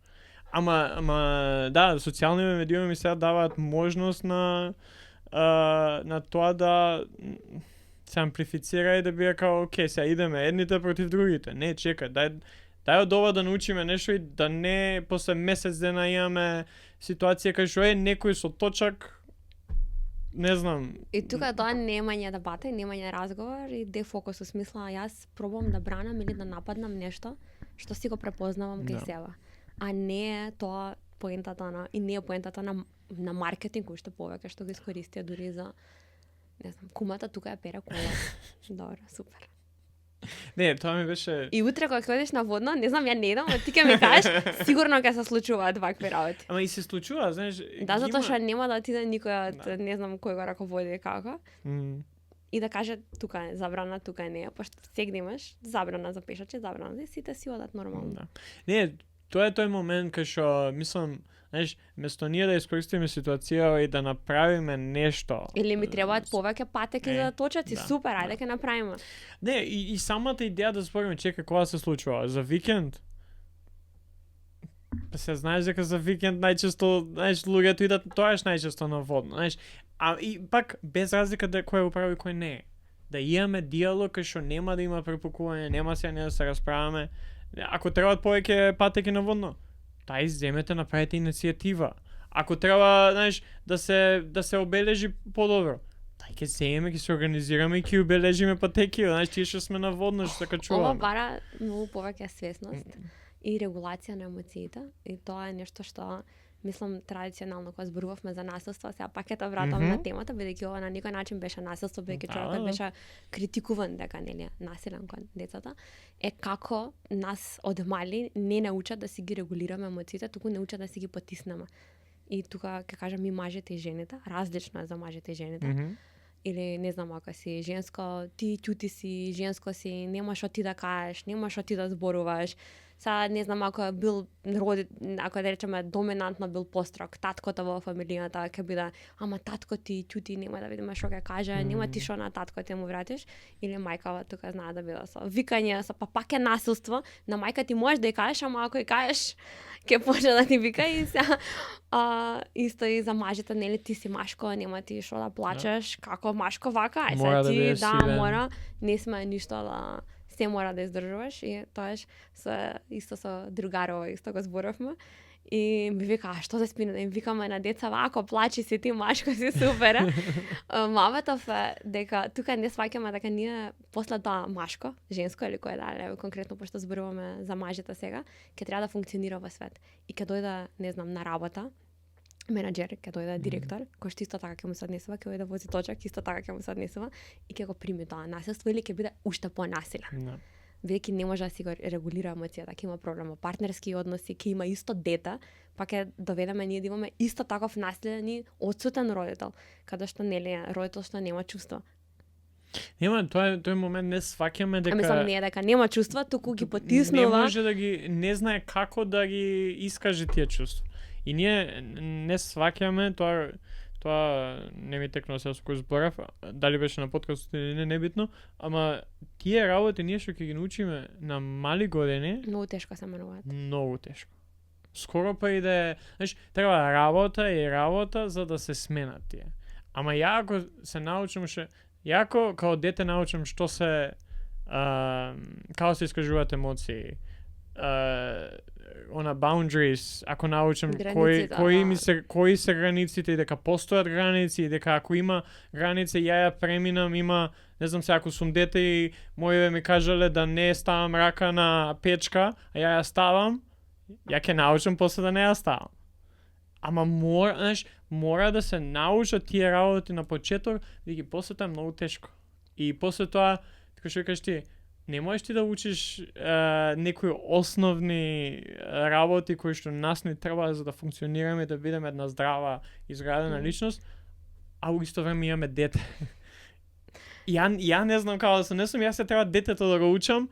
Ама да, социјални медиуми ми сега даваат можност на тоа да се амплифицира и да биде као, окей, сега идеме едните против другите. Не, чекај, дај од ова да научиме нешто и да не после месец дена имаме ситуација кај што некој со точак не знам. И тука тоа немање дебата, немање разговор и дефокус у смисла јас пробувам да бранам или да нападнам нешто што си го препознавам кај себе. А не е тоа поентата на и не е поентата на маркетинг кој што повеќе што го искористија дури за не знам, кумата тука ја пере кола. Добро, супер. Не, тоа ми беше И утре кога ќе одиш на водно, не знам, ја не идам, ти ќе ми кажеш, сигурно ќе се случуваат вакви работи. Ама и се случува, знаеш, Да, затоа што нема да отиде никој од не знам кој го раководи како. И да каже тука е забрана, тука не е, пошто сегде имаш забрана за пешачи, забрана за сите си одат нормално. Да. Не, тоа е тој момент кај што мислам, знаеш, место ние да искористиме ситуација и да направиме нешто. Или ми требаат повеќе патеки за точаци, супер, ајде ќе направиме. Не, и самата идеја да збориме, чека, кога се случува? За викенд? Па се знаеш дека за викенд најчесто, знаеш, луѓето идат тоаш најчесто на водно, знаеш. А и пак без разлика да кој го прави кој не е. Да имаме диалог кај што нема да има препукување, нема се не да се расправаме. Ако требаат повеќе патеки на водно, тај земете, направете иницијатива. Ако треба, знаеш, да се обележи подобро, тај ќе земеме, ќе се организираме и ќе обележиме патеки, знаеш, тие што сме на водно, што се качуваме. Ова бара многу повеќе свесност и регулација на емоциите, и тоа е нешто што мислам традиционално кога зборувавме за насилство, сега пак ќе вратам на темата, бидејќи ова на никој начин беше насилство, бидејќи човекот беше критикуван дека нели насилен кон децата, е како нас од мали не научат да си ги регулираме емоциите, туку научат да си ги потиснеме. И тука ќе кажам и мажите и жените, различно е за мажите и жените. Или не знам, ако си женско, ти ќути си, женско си, немаш што ти да кажеш, немаш што ти да зборуваш. Са не знам, ако бил ако да речеме доминантно бил построг, таткото во фамилијата ќе биде, ама татко ти ќути, нема да видиме што ќе каже, нема ти што на татко ти му вратиш, или мајкава тука знае да биде со викање, со пак е насилство, на мајка ти можеш да ја кажеш, ама ако ја кажеш ќе почне да ти вика и се исто и за мажите, нели ти си машко, нема ти што да плачеш, како машко вака, ај се ти да мора, не сме ништо да се мора да издржуваш и тоаш исто со другарово исто го зборавме и ми вика, а што да спина да им викаме на деца вако, плачи си ти, машко си, супер. Маватов е дека тука не сваќаме дека ние после тоа машко, женско или кое да, конкретно пошто зборуваме за мажите сега, ќе треба да функционира во свет. И ќе дојде, не знам, на работа, менаџер, ќе дојде директор, кој што исто така ќе му се однесува, ќе дојде вози точак, исто така ќе му се однесува и ќе го прими тоа насилство или ќе биде уште понасилен. Веќе не може да си го регулира емоцијата, ќе има проблем во партнерски односи, ќе има исто дете, па ќе доведеме ние да имаме исто таков наследен и отсутен родител, каде што нели родител што нема чувства. Нема, тој момент не сваќаме дека мислам не е дека нема чувства, туку ги потиснува. Не може да ги не знае како да ги искаже тие чувства. И ние не сваќаме тоа не ми текнува се со кој зборав, дали беше на подкастот или не, небитно, ама тие работи ние што ќе ги научиме на мали години, многу тешко се менуваат. Многу тешко. Скоро па и да е, знаеш, треба работа за да се сменат тие. Ама ја ако се научам ја ако као дете научам што се како се искажуваат емоции, она boundaries, ако научам кои се границите и дека постојат граници и дека ако има граници ја преминам, има, не знам се, ако сум дете и моје ми кажале да не ставам рака на печка, а ја ставам, ја ќе научам после да не ја ставам. Ама мора да се научат тие работи на почеток, бидејќи после тоа е многу тешко. И после тоа, како што кажеш ти, не можеш ти да учиш некои основни работи кои што нас не треба за да функционираме и да бидеме една здрава, изградена личност, а во исто време имаме дете. Ја не знам како да се несам, јас се треба детето да го учам,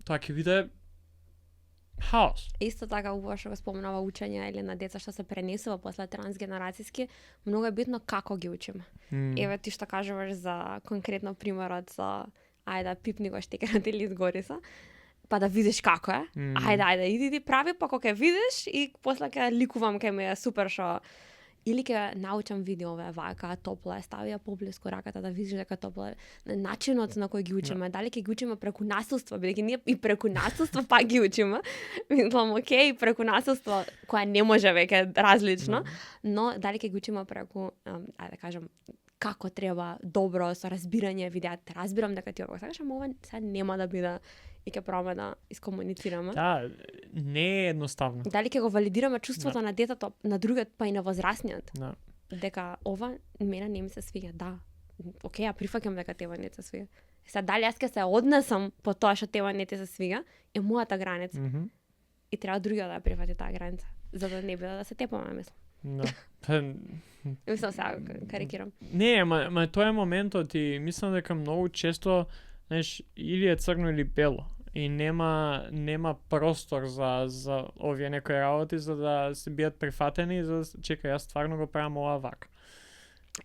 тоа ќе биде хаос. Исто така убаво што го спомнава учење или на деца што се пренесува после трансгенерацијски, многу е битно како ги учиме. Еве ти што кажуваш за конкретно примерот за ајде да пипни го штекерот или изгориса, па да видиш како е. Ајде, иди прави, па кога ќе видиш и после ќе ликувам кај ме супер шо. Или ќе научам видеове вака, топла е, ставија поблиску раката да видиш дека топла е. Начинот на кој ги учиме, дали ќе ги учиме преку насилство, бидејќи ние и преку насилство пак ги учиме. Мислам, окей, преку насилство која не може веќе различно, но дали ќе ги учиме преку, ајде да кажам, како треба добро со разбирање видеат. Разбирам дека ти ова сакаш, ама ова сега нема да биде и ќе пробаме да искомуницираме. Да, не е едноставно. Дали ќе го валидираме чувството на детето, на другиот, па и на возрасниот. Да. Дека ова мене не ми се свиѓа, да. Океј, ја прифаќам дека тебе не се свиѓа. Сега дали јас ќе се однесам по тоа што тебе не ти се свиѓа, е мојата граница. И треба другиот да ја прифати таа граница, за да не биде да се тепаме, мислам. Да. Мислам сега карикирам. Не, ма тоа е моментот и мислам дека многу често, знаеш, или е црно или бело. И нема простор за овие некои работи за да се бидат прифатени, за чекај, јас стварно го правам ова вака.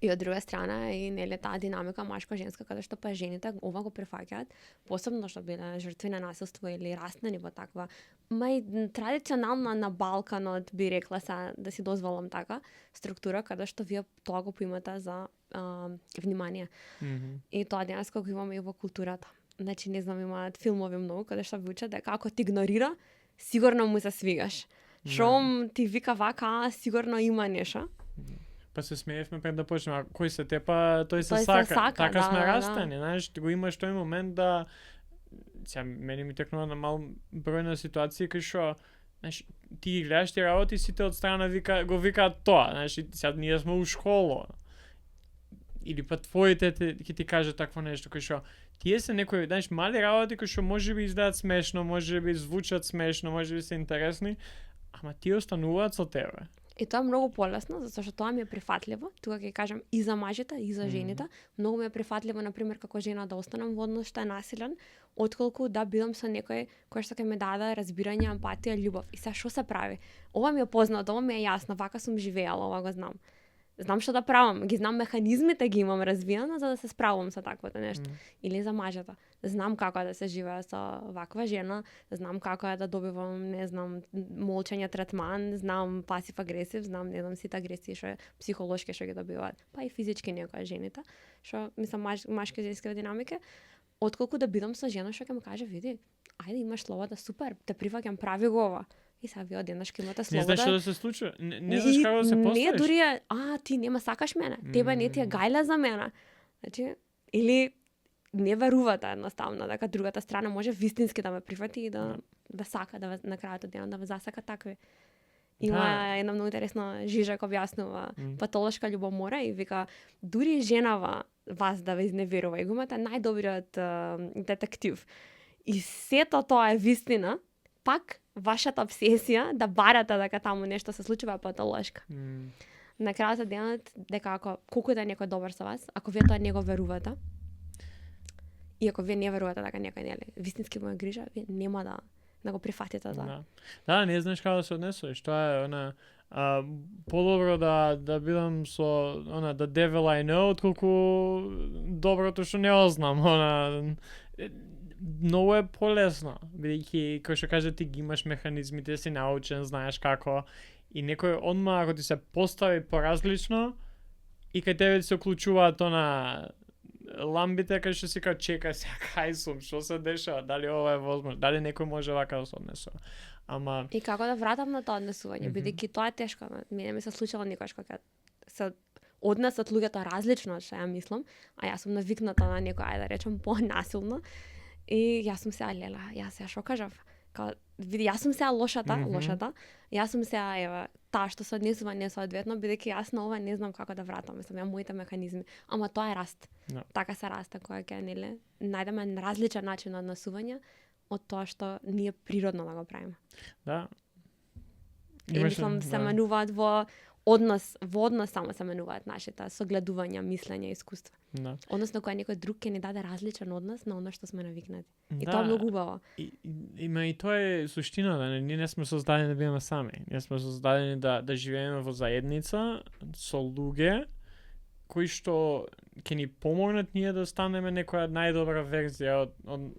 И од друга страна и нели таа динамика машко-женска каде што па жените ова го прифаќаат, посебно што биле жртви на насилство или раснани во таква традиционална на Балканот, би рекла да си дозволам така структура каде што вие тоа го поимате за внимание. И тоа денеска го имаме и во културата. Значи не знам, имаат филмови многу каде што ви учат дека ако ти игнорира, сигурно му се свигаш. Шом ти вика вака, сигурно има нешто. Па се смеевме пред да почнеме, а кој се тепа, тој се сака. Така сме растени, знаеш, ти го имаш тој момент да сега мене ми текнува на мал број на ситуации кај што знаеш, ти гледаш ти работи, сите од страна го викаат тоа, знаеш, сега ние сме у школа. Или па твоите ќе ти каже такво нешто кај што тие се некои, знаеш, мали работи кои што можеби изгледаат смешно, можеби звучат смешно, можеби се интересни, ама тие остануваат со тебе. И тоа е многу полесно, затоа што тоа ми е прифатливо. Тука ќе кажам и за мажите, и за жените. Многу ми е прифатливо, например, како жена да останам во однос што е насилен, отколку да бидам со некој кој што ќе ми даде разбирање, емпатија, љубов. И сега што се прави? Ова ми е познато, ова ми е јасно, вака сум живеела, ова го знам. Знам што да правам, ги знам механизмите, ги имам развиено за да се справувам со таквото нешто. Или за мажата. Знам како е да се живее со ваква жена, знам како е да добивам, не знам, молчање третман, знам пасив агресив, знам, не знам, сите агресии што психолошки што ги добиваат, па и физички некои жените, што мислам машки женски динамика, отколку да бидам со жена што ќе ми каже, види, ајде имаш слобода, супер, те прифаќам, прави го ова. И сега вие одеднаш ќе имате слобода. Не знаеш што да се случи, не знаеш како да се поставиш. Не дури ти нема сакаш мене, тебе не ти е гајле за мене. Значи, или не верувате едноставно дека другата страна може вистински да ме прифати и да сака да на крајот од денот да ме засака такви. Има една многу интересна Жижак објаснува патолошка љубомора и вика дури женава вас да ве изневерува и го имате најдобриот детектив. И сето тоа е вистина, пак вашата обсесија да барате дека таму нешто се случува е патолошка. На крајот од денот дека колку да е некој добар со вас, ако вие тоа не го верувате, и ако вие не верувате дека некој нели вистински му е грижа, вие нема да го прифатите тоа. Да, не знаеш како да се однесуваш. Тоа е подобро да бидам со the devil I know отколку доброто што не ознам. Многу е полесно, бидејќи кој што каже ти ги имаш механизмите, си научен, знаеш како и некој одма ако ти се постави поразлично и кај тебе се уклучуваат ламбите кај што си кај чекај сега кај сум, што се дешава, дали ова е возможно, дали некој може вака да се однесува. Ама и како да вратам на тоа однесување, бидејќи тоа е тешко, мене ми се случило некогаш кога се однесат луѓето различно од што ја мислам, а јас сум навикната на некој, ајде да речем, понасилно. И јас сум сега лела, јас сега што кажав? Види, јас сум сега лошата, јас сум сега ева таа што се однесува несоодветно, бидејќи јас на ова не знам како да вратам, мислам ја моите механизми, ама тоа е раст. Така се расте кога ќе нели најдеме различен начин на однесување од тоа што ние природно да го правиме. Да. И мислам се менуваат во однос само се менуваат нашите согледувања, мислење, искуства. Да. Односно кога некој друг ќе ни даде различен однос на оно што сме навикнати. И тоа е многу убаво. Има и тоа е суштината, ние не сме создадени да бидеме сами. Ние сме создадени да живееме во заедница со луѓе кои што ќе ни помогнат ние да станеме некоја најдобра верзија од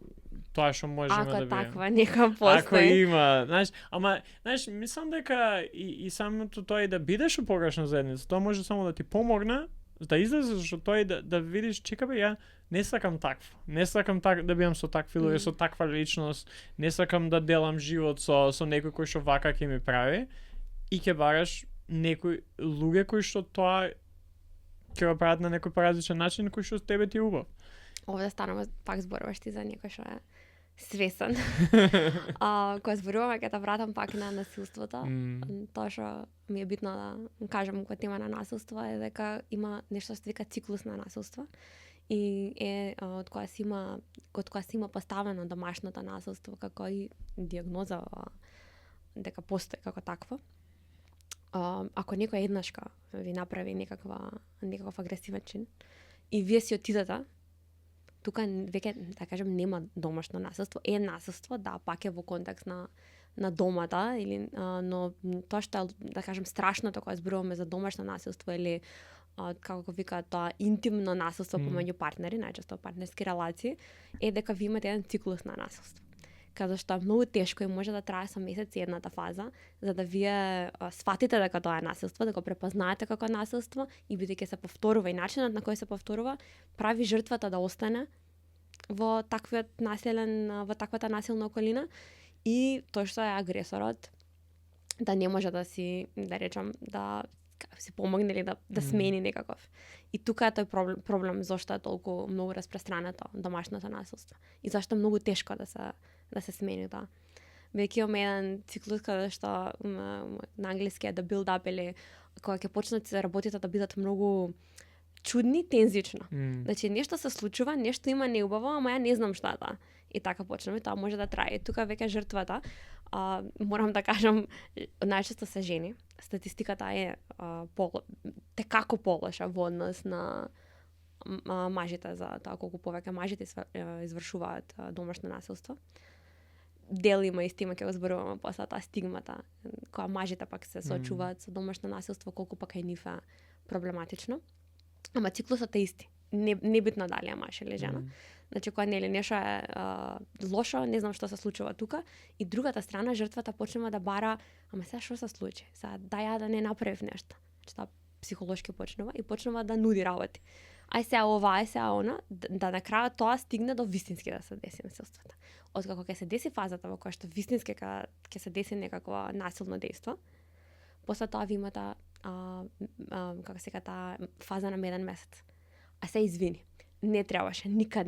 тоа што можеме да бидеме. Ако таква нека постои. Ако има, знаеш, мислам дека и самото тоа и да бидеш у погрешна заедница, тоа може само да ти помогне да излезеш од тоа и да видиш, чека бе, ја не сакам такво. Не сакам да бидам со такви луѓе, со таква личност, не сакам да делам живот со некој кој што вака ќе ми прави и ќе бараш некои луѓе кои што тоа ќе го прават на некој поразличен начин кој што тебе ти е убав. Овде станува пак зборуваш ти за некој што е свесен. Кога зборуваме ќе те вратам пак на насилството. Тоа што ми е битно да кажам кога тема на насилство е дека има нешто што се вика циклус на насилство. И од кога си има поставено домашното насилство како и диагноза дека постои како такво. Ако некој еднашка ви направи некаков агресивен чин и вие си отидете, тука веќе да кажем нема домашно насилство, е насилство, да, пак е во контекст на домата или но тоа што да кажем страшното кога зборуваме за домашно насилство или како го викаат тоа интимно насилство помеѓу партнери, најчесто партнерски релации, е дека ви имате еден циклус на насилство. Каде што е многу тешко и може да трае со месеци едната фаза, за да вие сватите дека тоа е насилство, да го препознаете како насилство и бидејќи се повторува и начинот на кој се повторува, прави жртвата да остане во таквата насилна околина и тој што е агресорот да не може да си, да речам, да си помогне или да смени некаков. И тука е тој проблем зашто е толку многу распространето домашното насилство и зашто е многу тешко да се смени тоа. Веќе имаме еден циклус каде што на англиски е the build up или кога ќе почнат работите да бидат многу чудни, тензично. Значи нешто се случува, нешто има неубаво, ама ја не знам што е тоа. И така почнеме, тоа може да трае. Тука веќе жртвата, морам да кажам, најчесто се жени. Статистиката е текако полоша во однос на мажите за тоа колку повеќе мажите извршуваат домашно насилство. Дел има истина, ќе го зборуваме после таа стигмата, кога мажите пак се соочуваат со домашно насилство, колку пак е нив проблематично. Ама циклусот е исти. Небитно дали е маж или жена. Значи, кога нели нешто е лошо, не знам што се случува тука, и другата страна, жртвата почнува да бара, ама сега што се случи? Сега да не направив нешто. Значи, таа психолошки почнува и почнува да нуди работи. Ај сега ова, ај сега она, да на крајот тоа стигне до вистински да се деси насилството. Откако ќе се деси фазата во која што вистински ќе се деси некакво насилно дејство, после тоа ви имате како се таа фаза на меден месец. А се извини, не требаше, никад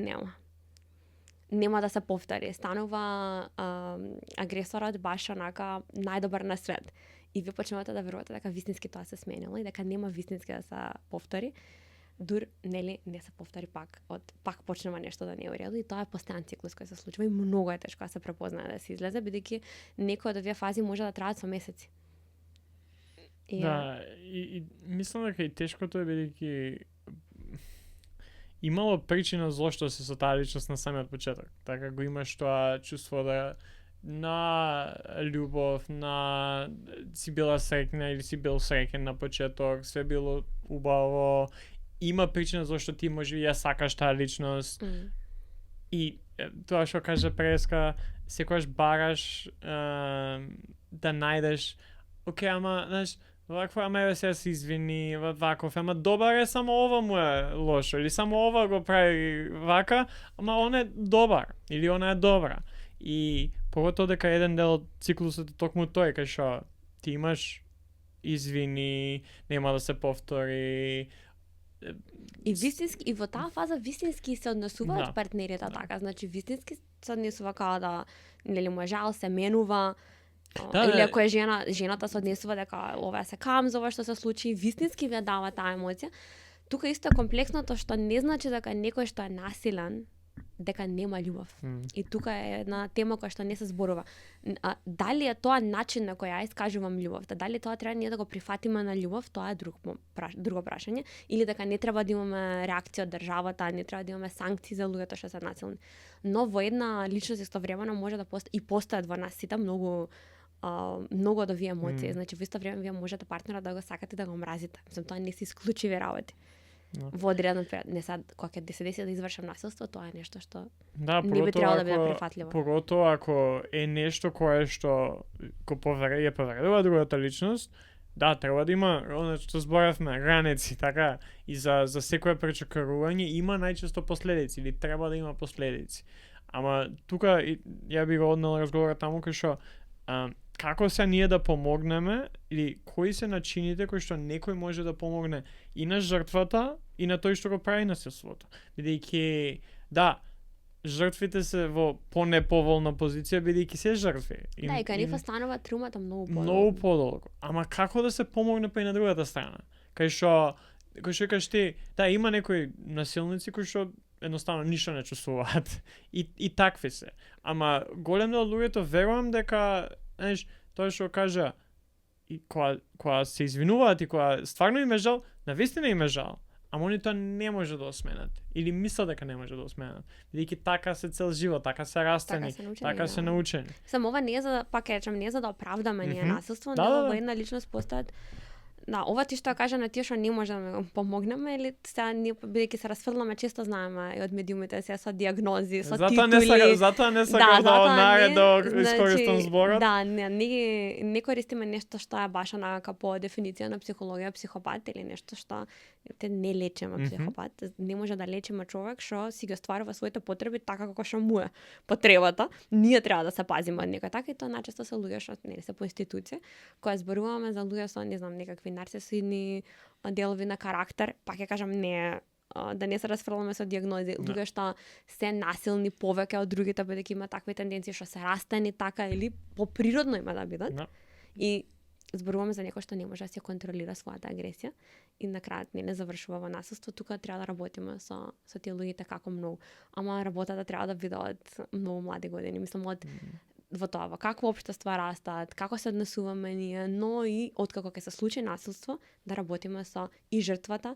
нема да се повтори. Станува агресорот баш онака најдобар на свет. И ви почнувате да верувате дека вистински тоа се сменило и дека нема вистински да се повтори. Дур, нели, не се повтори пак почнува нешто да не е уредо и тоа е постојан циклус кој се случува и многу е тешко да се препознае да се излезе, бидејќи некои од овие фази може да траат со месеци. Да, и мислам дека и тешкото е бидејќи имало причина зошто се со таа личност на самиот почеток. Така го имаш тоа чувство да на љубов, на си била среќна или си бил среќен на почеток, све било убаво. Има причина зашто ти можеби ја сакаш таа личност. И тоа што кажа Преска, секогаш бараш да најдеш окей, ама, знаеш, вакво, ама еве сега се извини, ваков, ама добар е, само ова му е лошо, или само ова го прави вака, ама он е добар, или она е добра. И поготоа дека еден дел од циклусот е токму тој, кај што ти имаш извини, нема да се повтори. И вистински, и во таа фаза вистински се однесуваат партнерите така, значи вистински се однесува како да, нели му е жал, се менува, или ако е жената се однесува дека ова се камзова што се случи, вистински ви дава таа емоција. Тука исто комплексното што не значи дека некој што е насилен дека нема љубов. И тука е една тема која што не се зборува. Дали е тоа начин на кој ја искажувам љубовта, дали тоа треба ние да го прифатиме на љубов, тоа е друго прашање, или дека не треба да имаме реакција од државата, не треба да имаме санкции за луѓето што се насилни. Но во една личност истовремено може да постојат во нас сите многу од овие емоции. Значи во исто време вие можете партнерот да го сакате да го мразите. Мислам, тоа не се исклучиви работи. Во одреден период, не сад, кога ќе се деси да извршам насилство, тоа е нешто што не би требало да биде прифатливо. Поготоа ако е нешто кое што го повредува другата личност, да, треба да има, она што зборавме, граници, така, и за секое пречекарување има најчесто последици, или треба да има последици. Ама тука ја би го однел разговорот таму кај што како се ние да помогнеме или кои се начините кои што некој може да помогне и на жртвата и на тој што го прави насилството. Бидејќи да, жртвите се во понеповолна позиција бидејќи се жртви. Да, и кај нив станува траумата многу подолго. Многу подолго. Ама како да се помогне па и на другата страна? Кај што кажеш ти, да, има некои насилници кои што едноставно ништо не чувствуваат. И такви се. Ама голем дел од луѓето верувам дека, знаеш, тоа што кажа и кога се извинуваат и кога стварно им е жал, навистина им е жал. Ама они тоа не може да осменат. Или мислат дека не може да осменат. Бидејќи така се цел живот, така се растени, така се научени. Само ова не е за да, пак речам, не е за да оправдаме ние насилство, но една личност постојат. Да, ова ти што кажа на тие што не може да ме помогнеме, или сега ние бидејќи се расфрламе, често знаеме и од медиумите сега со диагнози, со титули. Затоа не сакам да искористам зборот. Да, не користиме нешто што е баш онака по дефиниција на психологија психопат или нешто што те не лечиме психопат. Не може да лечиме човек што си ги стварува своите потреби така како што му е потребата. Ние треба да се пазиме од него. Така и тоа најчесто се луѓе што не се по институција, кога зборуваме за луѓе со не знам некакви нарцисоидни делови на карактер, пак ја кажам не да не се расфрламе со диагнози, луѓе што се насилни повеќе од другите бидејќи има такви тенденции што се растени така или по природно има да бидат. И зборуваме за некој што не може да се контролира својата агресија и на крајот не завршува во насилство. Тука треба да работиме со тие луѓето како многу. Ама работата треба да биде од многу млади години. Мислам од во тоа, во какво општество растаат, како се однесуваме ние, но и откако ќе се случи насилство, да работиме со и жртвата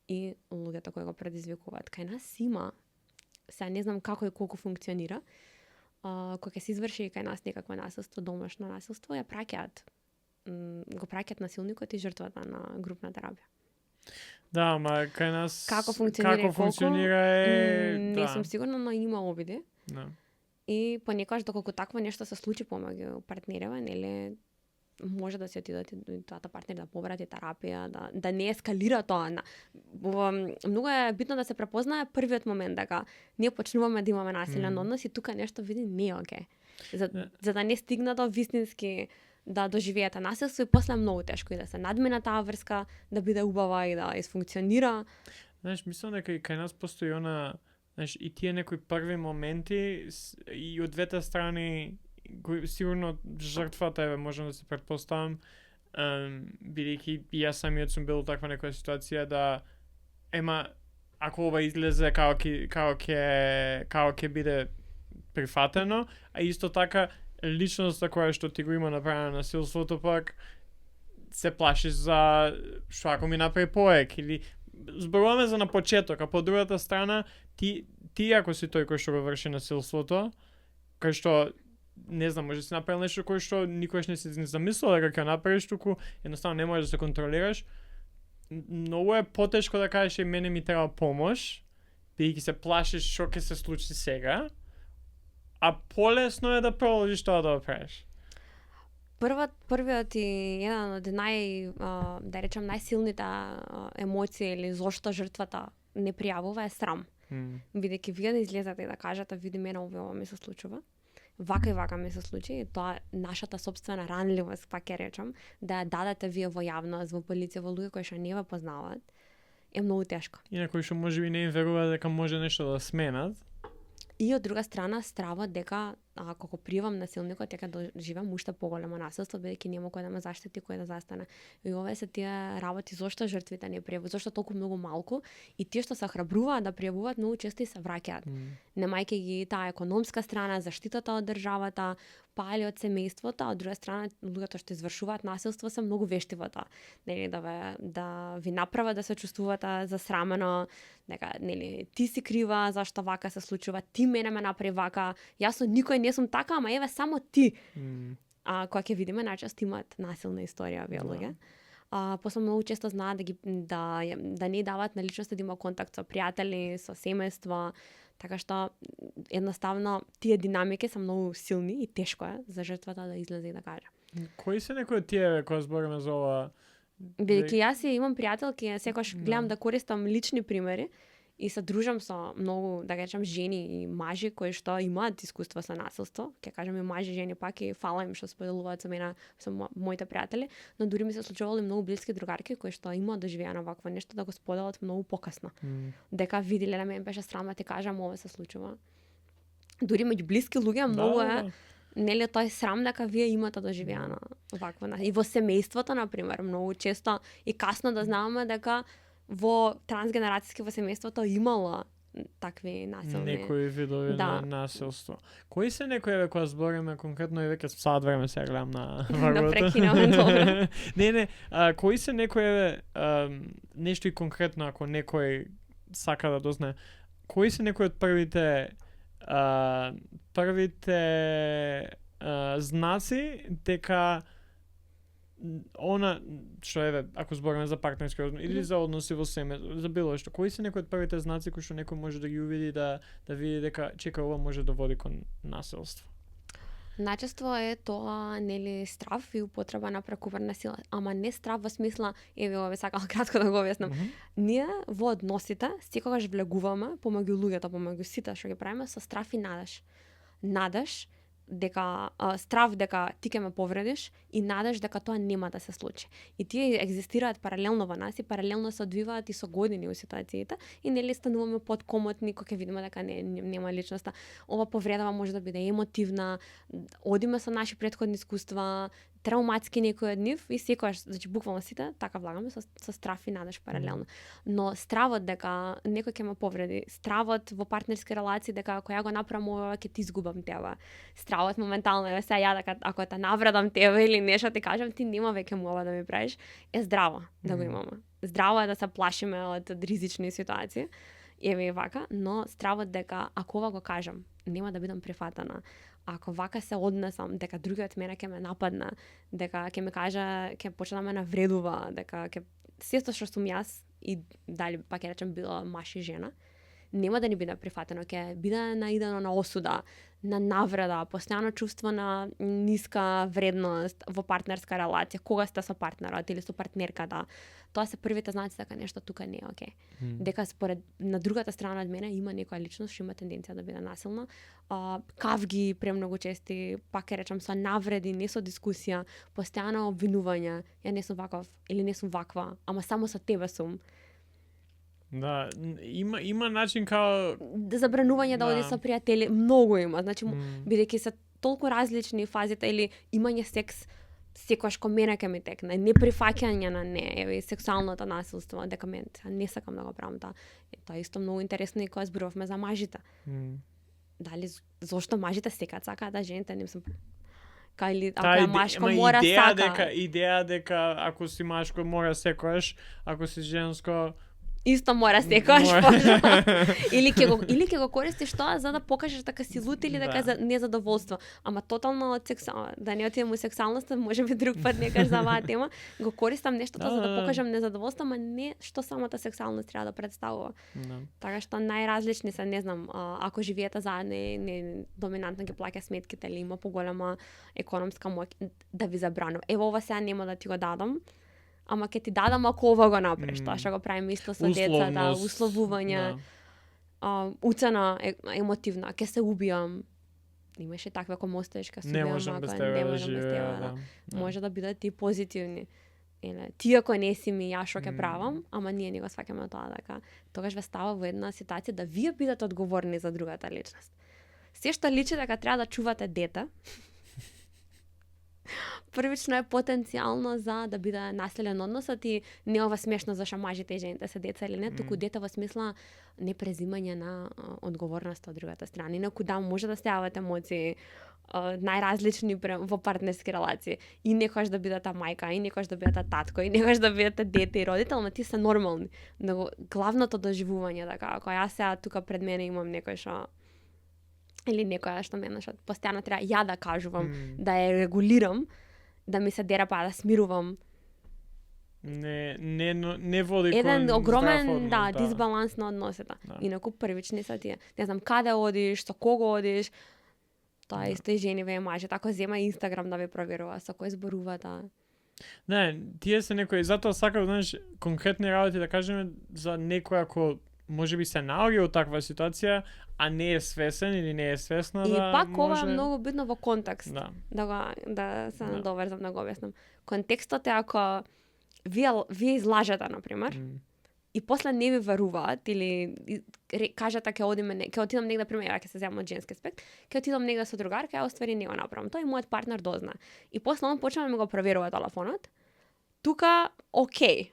и луѓето кои го предизвикуваат. Кај нас има, сега не знам како и колку функционира, кога ќе се изврши кај нас некакво насилство, домашно насилство, го праќаат насилникот и жртвата на групна терапија. Да, ама кај нас како функционира не сум сигурна, но има обиди. Да. И понекогаш доколку такво нешто се случи помеѓу партнерива, нели може да се отидат и двата партнери да побрати терапија, да не ескалира тоа. Многу е битно да се препознае првиот момент дека ние почнуваме да имаме насилен однос и тука нешто види не е окей. За да не стигна до вистински да доживеете насилство и после многу тешко и да се надмина таа врска, да биде убава и да изфункционира. Знаеш, мислам дека и кај нас постои она, знаеш, и тие некои први моменти и од двете страни сигурно жртвата можам да се претпоставам, бидејќи и јас самиот сум бил во таква некоја ситуација да ако ова излезе како ќе биде прифатено, а исто така личноста која што ти го има направено насилството пак се плашиш за што ако ми направи поек или зборуваме за на почеток, а по другата страна ти ако си тој кој што го врши насилството, кај што не знам, може да си направил нешто кој што никогаш не си замислил дека ќе направиш, туку едноставно не можеш да се контролираш. Многу е потешко да кажеш мене ми треба помош, бидејќи се плашиш што ќе се случи сега, а полесно е да продолжиш тоа да го правиш. Првиот и еден од да речем најсилните емоции или зошто жртвата не пријавува е срам. Бидејќи вие да излезете и да кажете види мене ова ми се случува. Вака и вака ми се случи, и тоа нашата сопствена ранливост, пак ќе речам, да ја дадете вие во јавност, во полиција, во луѓе кои што не ве познаваат, е многу тешко. И на кои што можеби не им веруваат дека може нешто да сменат. И од друга страна стравот дека ако пријавам насилникот, ќе доживам уште поголемо насилство, бидејќи нема кој да ме заштити, кој да застане. И ова се тие работи зошто жртвите не пријавуваат, зошто толку многу малку и тие што се храбруваат да пријавуваат многу често и се враќаат. Немајќи ги таа економска страна, заштитата од државата, па или од семејството, а од друга страна луѓето што извршуваат насилство се многу вешти во тоа. Нели да ви направат да се чувствувате засрамено, дека нели ти си крива зашто вака се случува, ти мене ме направи вака, јас со никој не сум така, ама еве само ти. Кога ќе видиме најчесто имаат насилна историја овие луѓе. После многу често знаат да не даваат на личноста да има контакт со пријатели, со семејства, така што едноставно тие динамики се многу силни и тешко е за жртвата да излезе и да каже. Кои се некои од тие кои збориме за ова? Бидејќи јас имам пријателки, секогаш гледам да користам лични примери и се дружам со многу, да речам, жени и мажи кои што имаат искуство со насилство. Ќе кажам и мажи, жени пак и фала им што споделуваат со мене, со моите пријатели, но дури ми се случувало и многу блиски другарки кои што имаат доживеано вакво нешто да го споделат многу покасно. Дека виделе на мене беше срам да ти кажам ова се случува. Дури меѓу блиски луѓе многу е нели тој срам дека вие имате доживеано вакво. И во семејството на пример многу често и касно да знаме дека во трансгенерацијски во семејството имало такви насилни. Некои видови на насилство. Кои се некои кога збориме конкретно и веќе сад време се гледам на вагото. Да прекинаме добро. Не, кои се некои нешто и конкретно ако некој сака да дознае, кои се некои од првите знаци дека она што ако збориме за партнерски односи или за односи во семе, за било што, кои се некои од првите знаци кои што некој може да ги увиди да види дека чека ова може да води кон насилство? Најчесто е тоа нели страв и употреба на прекуверна сила, ама не страв во смисла, еве ова сакал кратко да го објаснам. Ние во односите секогаш влегуваме помеѓу луѓето, помеѓу сите што ги правиме со страв и надеж. Надеж дека страв дека ти ќе ме повредиш и надеж дека тоа нема да се случи. И тие екзистираат паралелно во нас и паралелно се одвиваат и со години во ситуациите и нели стануваме подкомотни кога ќе видиме дека нема личноста. Ова повредава може да биде емотивна, одиме со наши претходни искуства, трауматски некои од нив и секогаш, значи буквално сите така влагаме со страв и надеж паралелно. Но стравот дека некој ќе ме повреди, стравот во партнерски релации дека ако ја го направам ова ќе ти изгубам тебе. Стравот моментално е сега ја дека ако те навредам тебе или нешто ти кажам ти нема веќе му ова да ми правиш, е здраво да го имаме. Здраво е да се плашиме од ризични ситуации. Еве и вака, но стравот дека ако ова го кажам, нема да бидам прифатена. Ако вака се однесам, дека другиот мене ќе ме нападне, дека ќе ми каже, ќе почне да ме навредува, дека ќе сето што сум јас и дали па ќе речем била маж и жена, нема да ни биде прифатено, ќе биде наидено на осуда, на навреда, постојано чувство на ниска вредност во партнерска релација, кога сте со партнерот или со партнерката. Тоа се првите знаци дека нешто тука не е окей. Дека според на другата страна од мене има некоја личност што има тенденција да биде насилна. Кавги премногу чести, пак ќе речам со навреди, не со дискусија, постојано обвинување, ја не сум ваков или не сум ваква, ама само со тебе сум. Да, има начин као забранување да оди со пријатели, многу има. Значи бидејќи се толку различни фазите или имање секс секогаш кога мене ќе ми текне, неприфаќање на не, еве сексуалното насилство, дека не сакам да го правам тоа. Тоа е исто многу интересно и кога зборувавме за мажите. Дали зошто мажите сакаат да жените не сум или ако е машко мора сака. Идеја дека ако си машко мора секогаш, ако си женско исто мора секогаш. Или ќе го користиш тоа за да покажеш дека си лут или дека за незадоволство. Ама тотално од да не отидеме во сексуалноста, можеби друг пат некаш за оваа тема, го користам нештото за да покажам незадоволство, ама не што самата сексуалност треба да представува. Така што најразлични се, не знам, ако живеете заедно не доминантно ги плаќа сметките или има поголема економска моќ да ви забранува. Ево ова сега нема да ти го дадам. Ама ќе ти дадам ако ова го направиш, тоа што го правиме исто со децата, условување, уцена емотивна, ќе се убијам. Имаше таква кога оставиш, ќе се убијам, не можам без тебе. Може да бидат и позитивни. Ти ако не си ми, ја што ќе правам, ама ние не го сваќаме тоа дека тогаш ве става во една ситуација да вие бидете одговорни за другата личност. Се што личи дека треба да чувате дете, првично е потенцијално за да биде насилен односот и не ова смешно зашто мажите и жените се деца или не, туку дете во смисла непрезимање на одговорност од другата страна. Инаку да, може да се јават емоции најразлични во партнерски релации. И некојаш да бидете мајка, и некојаш да бидете татко, и некојаш да бидете дете и родител, но тие се нормални. Но главното доживување дека ако јас сега тука пред мене имам некој што или некоја што мене што постојано треба ја да кажувам, да ја регулирам, да ми се дера па да смирувам. Не води кон еден огромен однос, дисбаланс на односите. Инаку првични се тие. Не знам каде одиш, со кого одиш. Тоа исто и жени ве мажи, ако зема Инстаграм да ве проверува со кој зборувате. Не, тие се некои, затоа сакам, знаеш, конкретни работи да кажеме за некој ако можеби се наоѓа од таква ситуација, а не е свесен или не е свесна И да пак ова може... е многу битно во контекст. Да. Да се Да. надоврзам да го објаснам. Контекстот е ако вие излажете, например, и после не ви веруваат или кажете ќе отидам негде, пример, ќе се земам од женски аспект, ќе отидам негде со другарка, ја оствари не го направам. Тој мојот партнер дозна. И после он почна да ми го проверува телефонот. Тука, окей,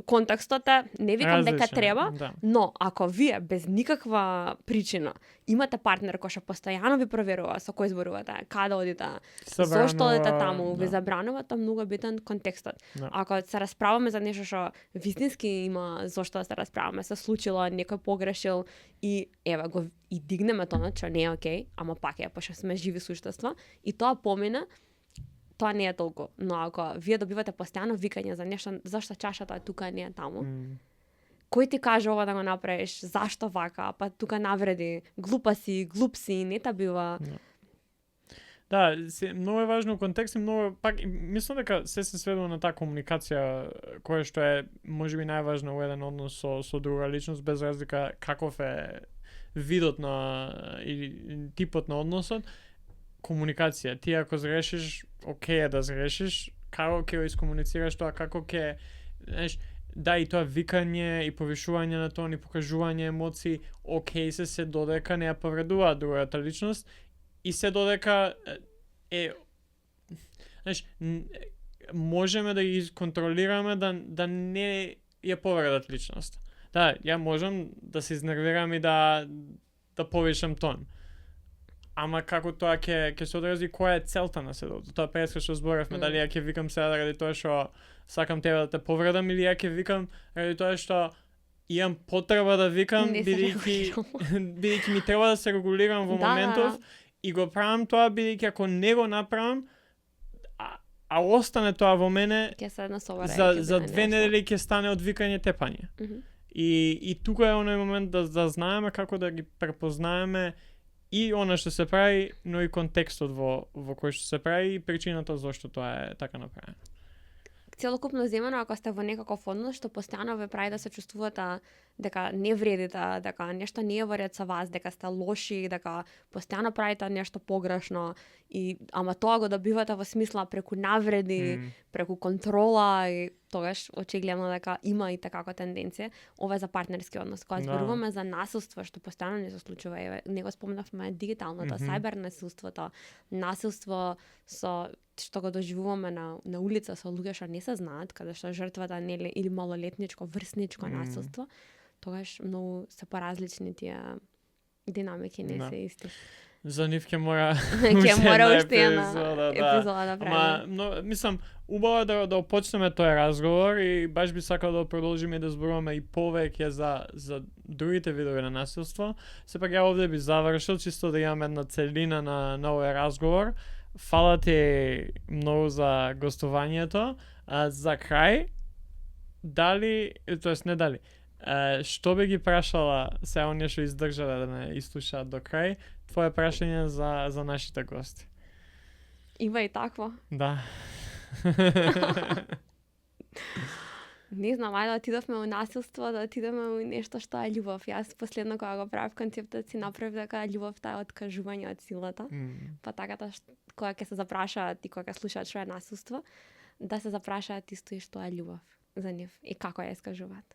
контекстот е, не викам дека треба, да. но ако вие без никаква причина имате партнер кој што постојано ви проверува со кој зборувате, каде одите, зошто одите таму, ви забранува, тоа многу битен контекстот. Да. Ако се расправаме за нешто што вистински има зошто да се расправаме, се случило, некој погрешил и еве го и дигнеме тонот, што не е окей, ама пак е, пошто сме живи суштества и тоа помине, тоа не е толку. Но ако вие добивате постојано викање за нешто, зашто чашата е тука, не е таму, кој ти каже ова да го направиш, зашто вака, па тука навреди, глупа си, глуп си, не та бива. Да, многу е важно контекст и многу пак мислам дека се сведува на таа комуникација која што е можеби најважна во еден однос со друга личност, без разлика каков е видот на или типот на односот. Комуникација. Ти ако згрешиш, окей е да згрешиш, како ќе го искомуницираш тоа, како ќе, знаеш, да, и тоа викање и повишување на тон и покажување емоции, окей се додека не ја повредува другата личност и се додека знаеш, можеме да ги контролираме да не ја повредат личност. Да, ја можам да се изнервирам и да повишам тон. Ама како тоа ќе се одрази, која е целта на седото? Тоа преска што зборевме, дали ја ќе викам сега ради тоа што сакам тебе да те повредам или ја ќе викам ради тоа што имам потреба да викам бидејќи ми треба да се регулирам во моментов и го правам тоа бидејќи ако не го направам а остане тоа во мене за 2 недели ќе стане од викање тепање. И тука е оној момент да знаеме како да ги препознаеме и она што се прави, но и контекстот во кој што се прави и причината зашто тоа е така направено. Целокупно земено, ако сте во некаков однос што постојано ве прави да се чувствувате дека не вредите, дека нешто не е во ред со вас, дека сте лоши, дека постојано правите нешто погрешно и ама тоа го добивате во смисла преку навреди, преку контрола и тогаш очигледно дека има и такава тенденција. Ова е за партнерски однос. Кога зборуваме за насилство што постојано не се случува, еве, него спомнавме дигиталното, сајбер насилството, насилство со што го доживуваме на улица со луѓе што не се знаат, каде што жртвата нели или малолетничко, врсничко насилство, тогаш многу се поразлични тие динамики, не се исти. За нив ќе мора уште една епизода да правиме. Но мислам убаво е да почнеме тој разговор и баш би сакал да продолжиме да зборуваме и повеќе за другите видови на насилство. Сепак ја овде би завршил чисто да имам една целина на овој разговор. Фала ти многу за гостувањето. За крај, што би ги прашала се оние што издржале да не изслушаат до крај, твое прашање за нашите гости? Има и такво. Да. Не знам, ајде да отидовме во насилство, да отидеме во нешто што е љубов. Јас последно кога го правев концептот си направив дека љубовта е откажување од силата. Па така кога ќе се запрашаат и кога ќе слушаат што е насилство, да се запрашаат исто и што е љубов за нив и како ја искажуваат.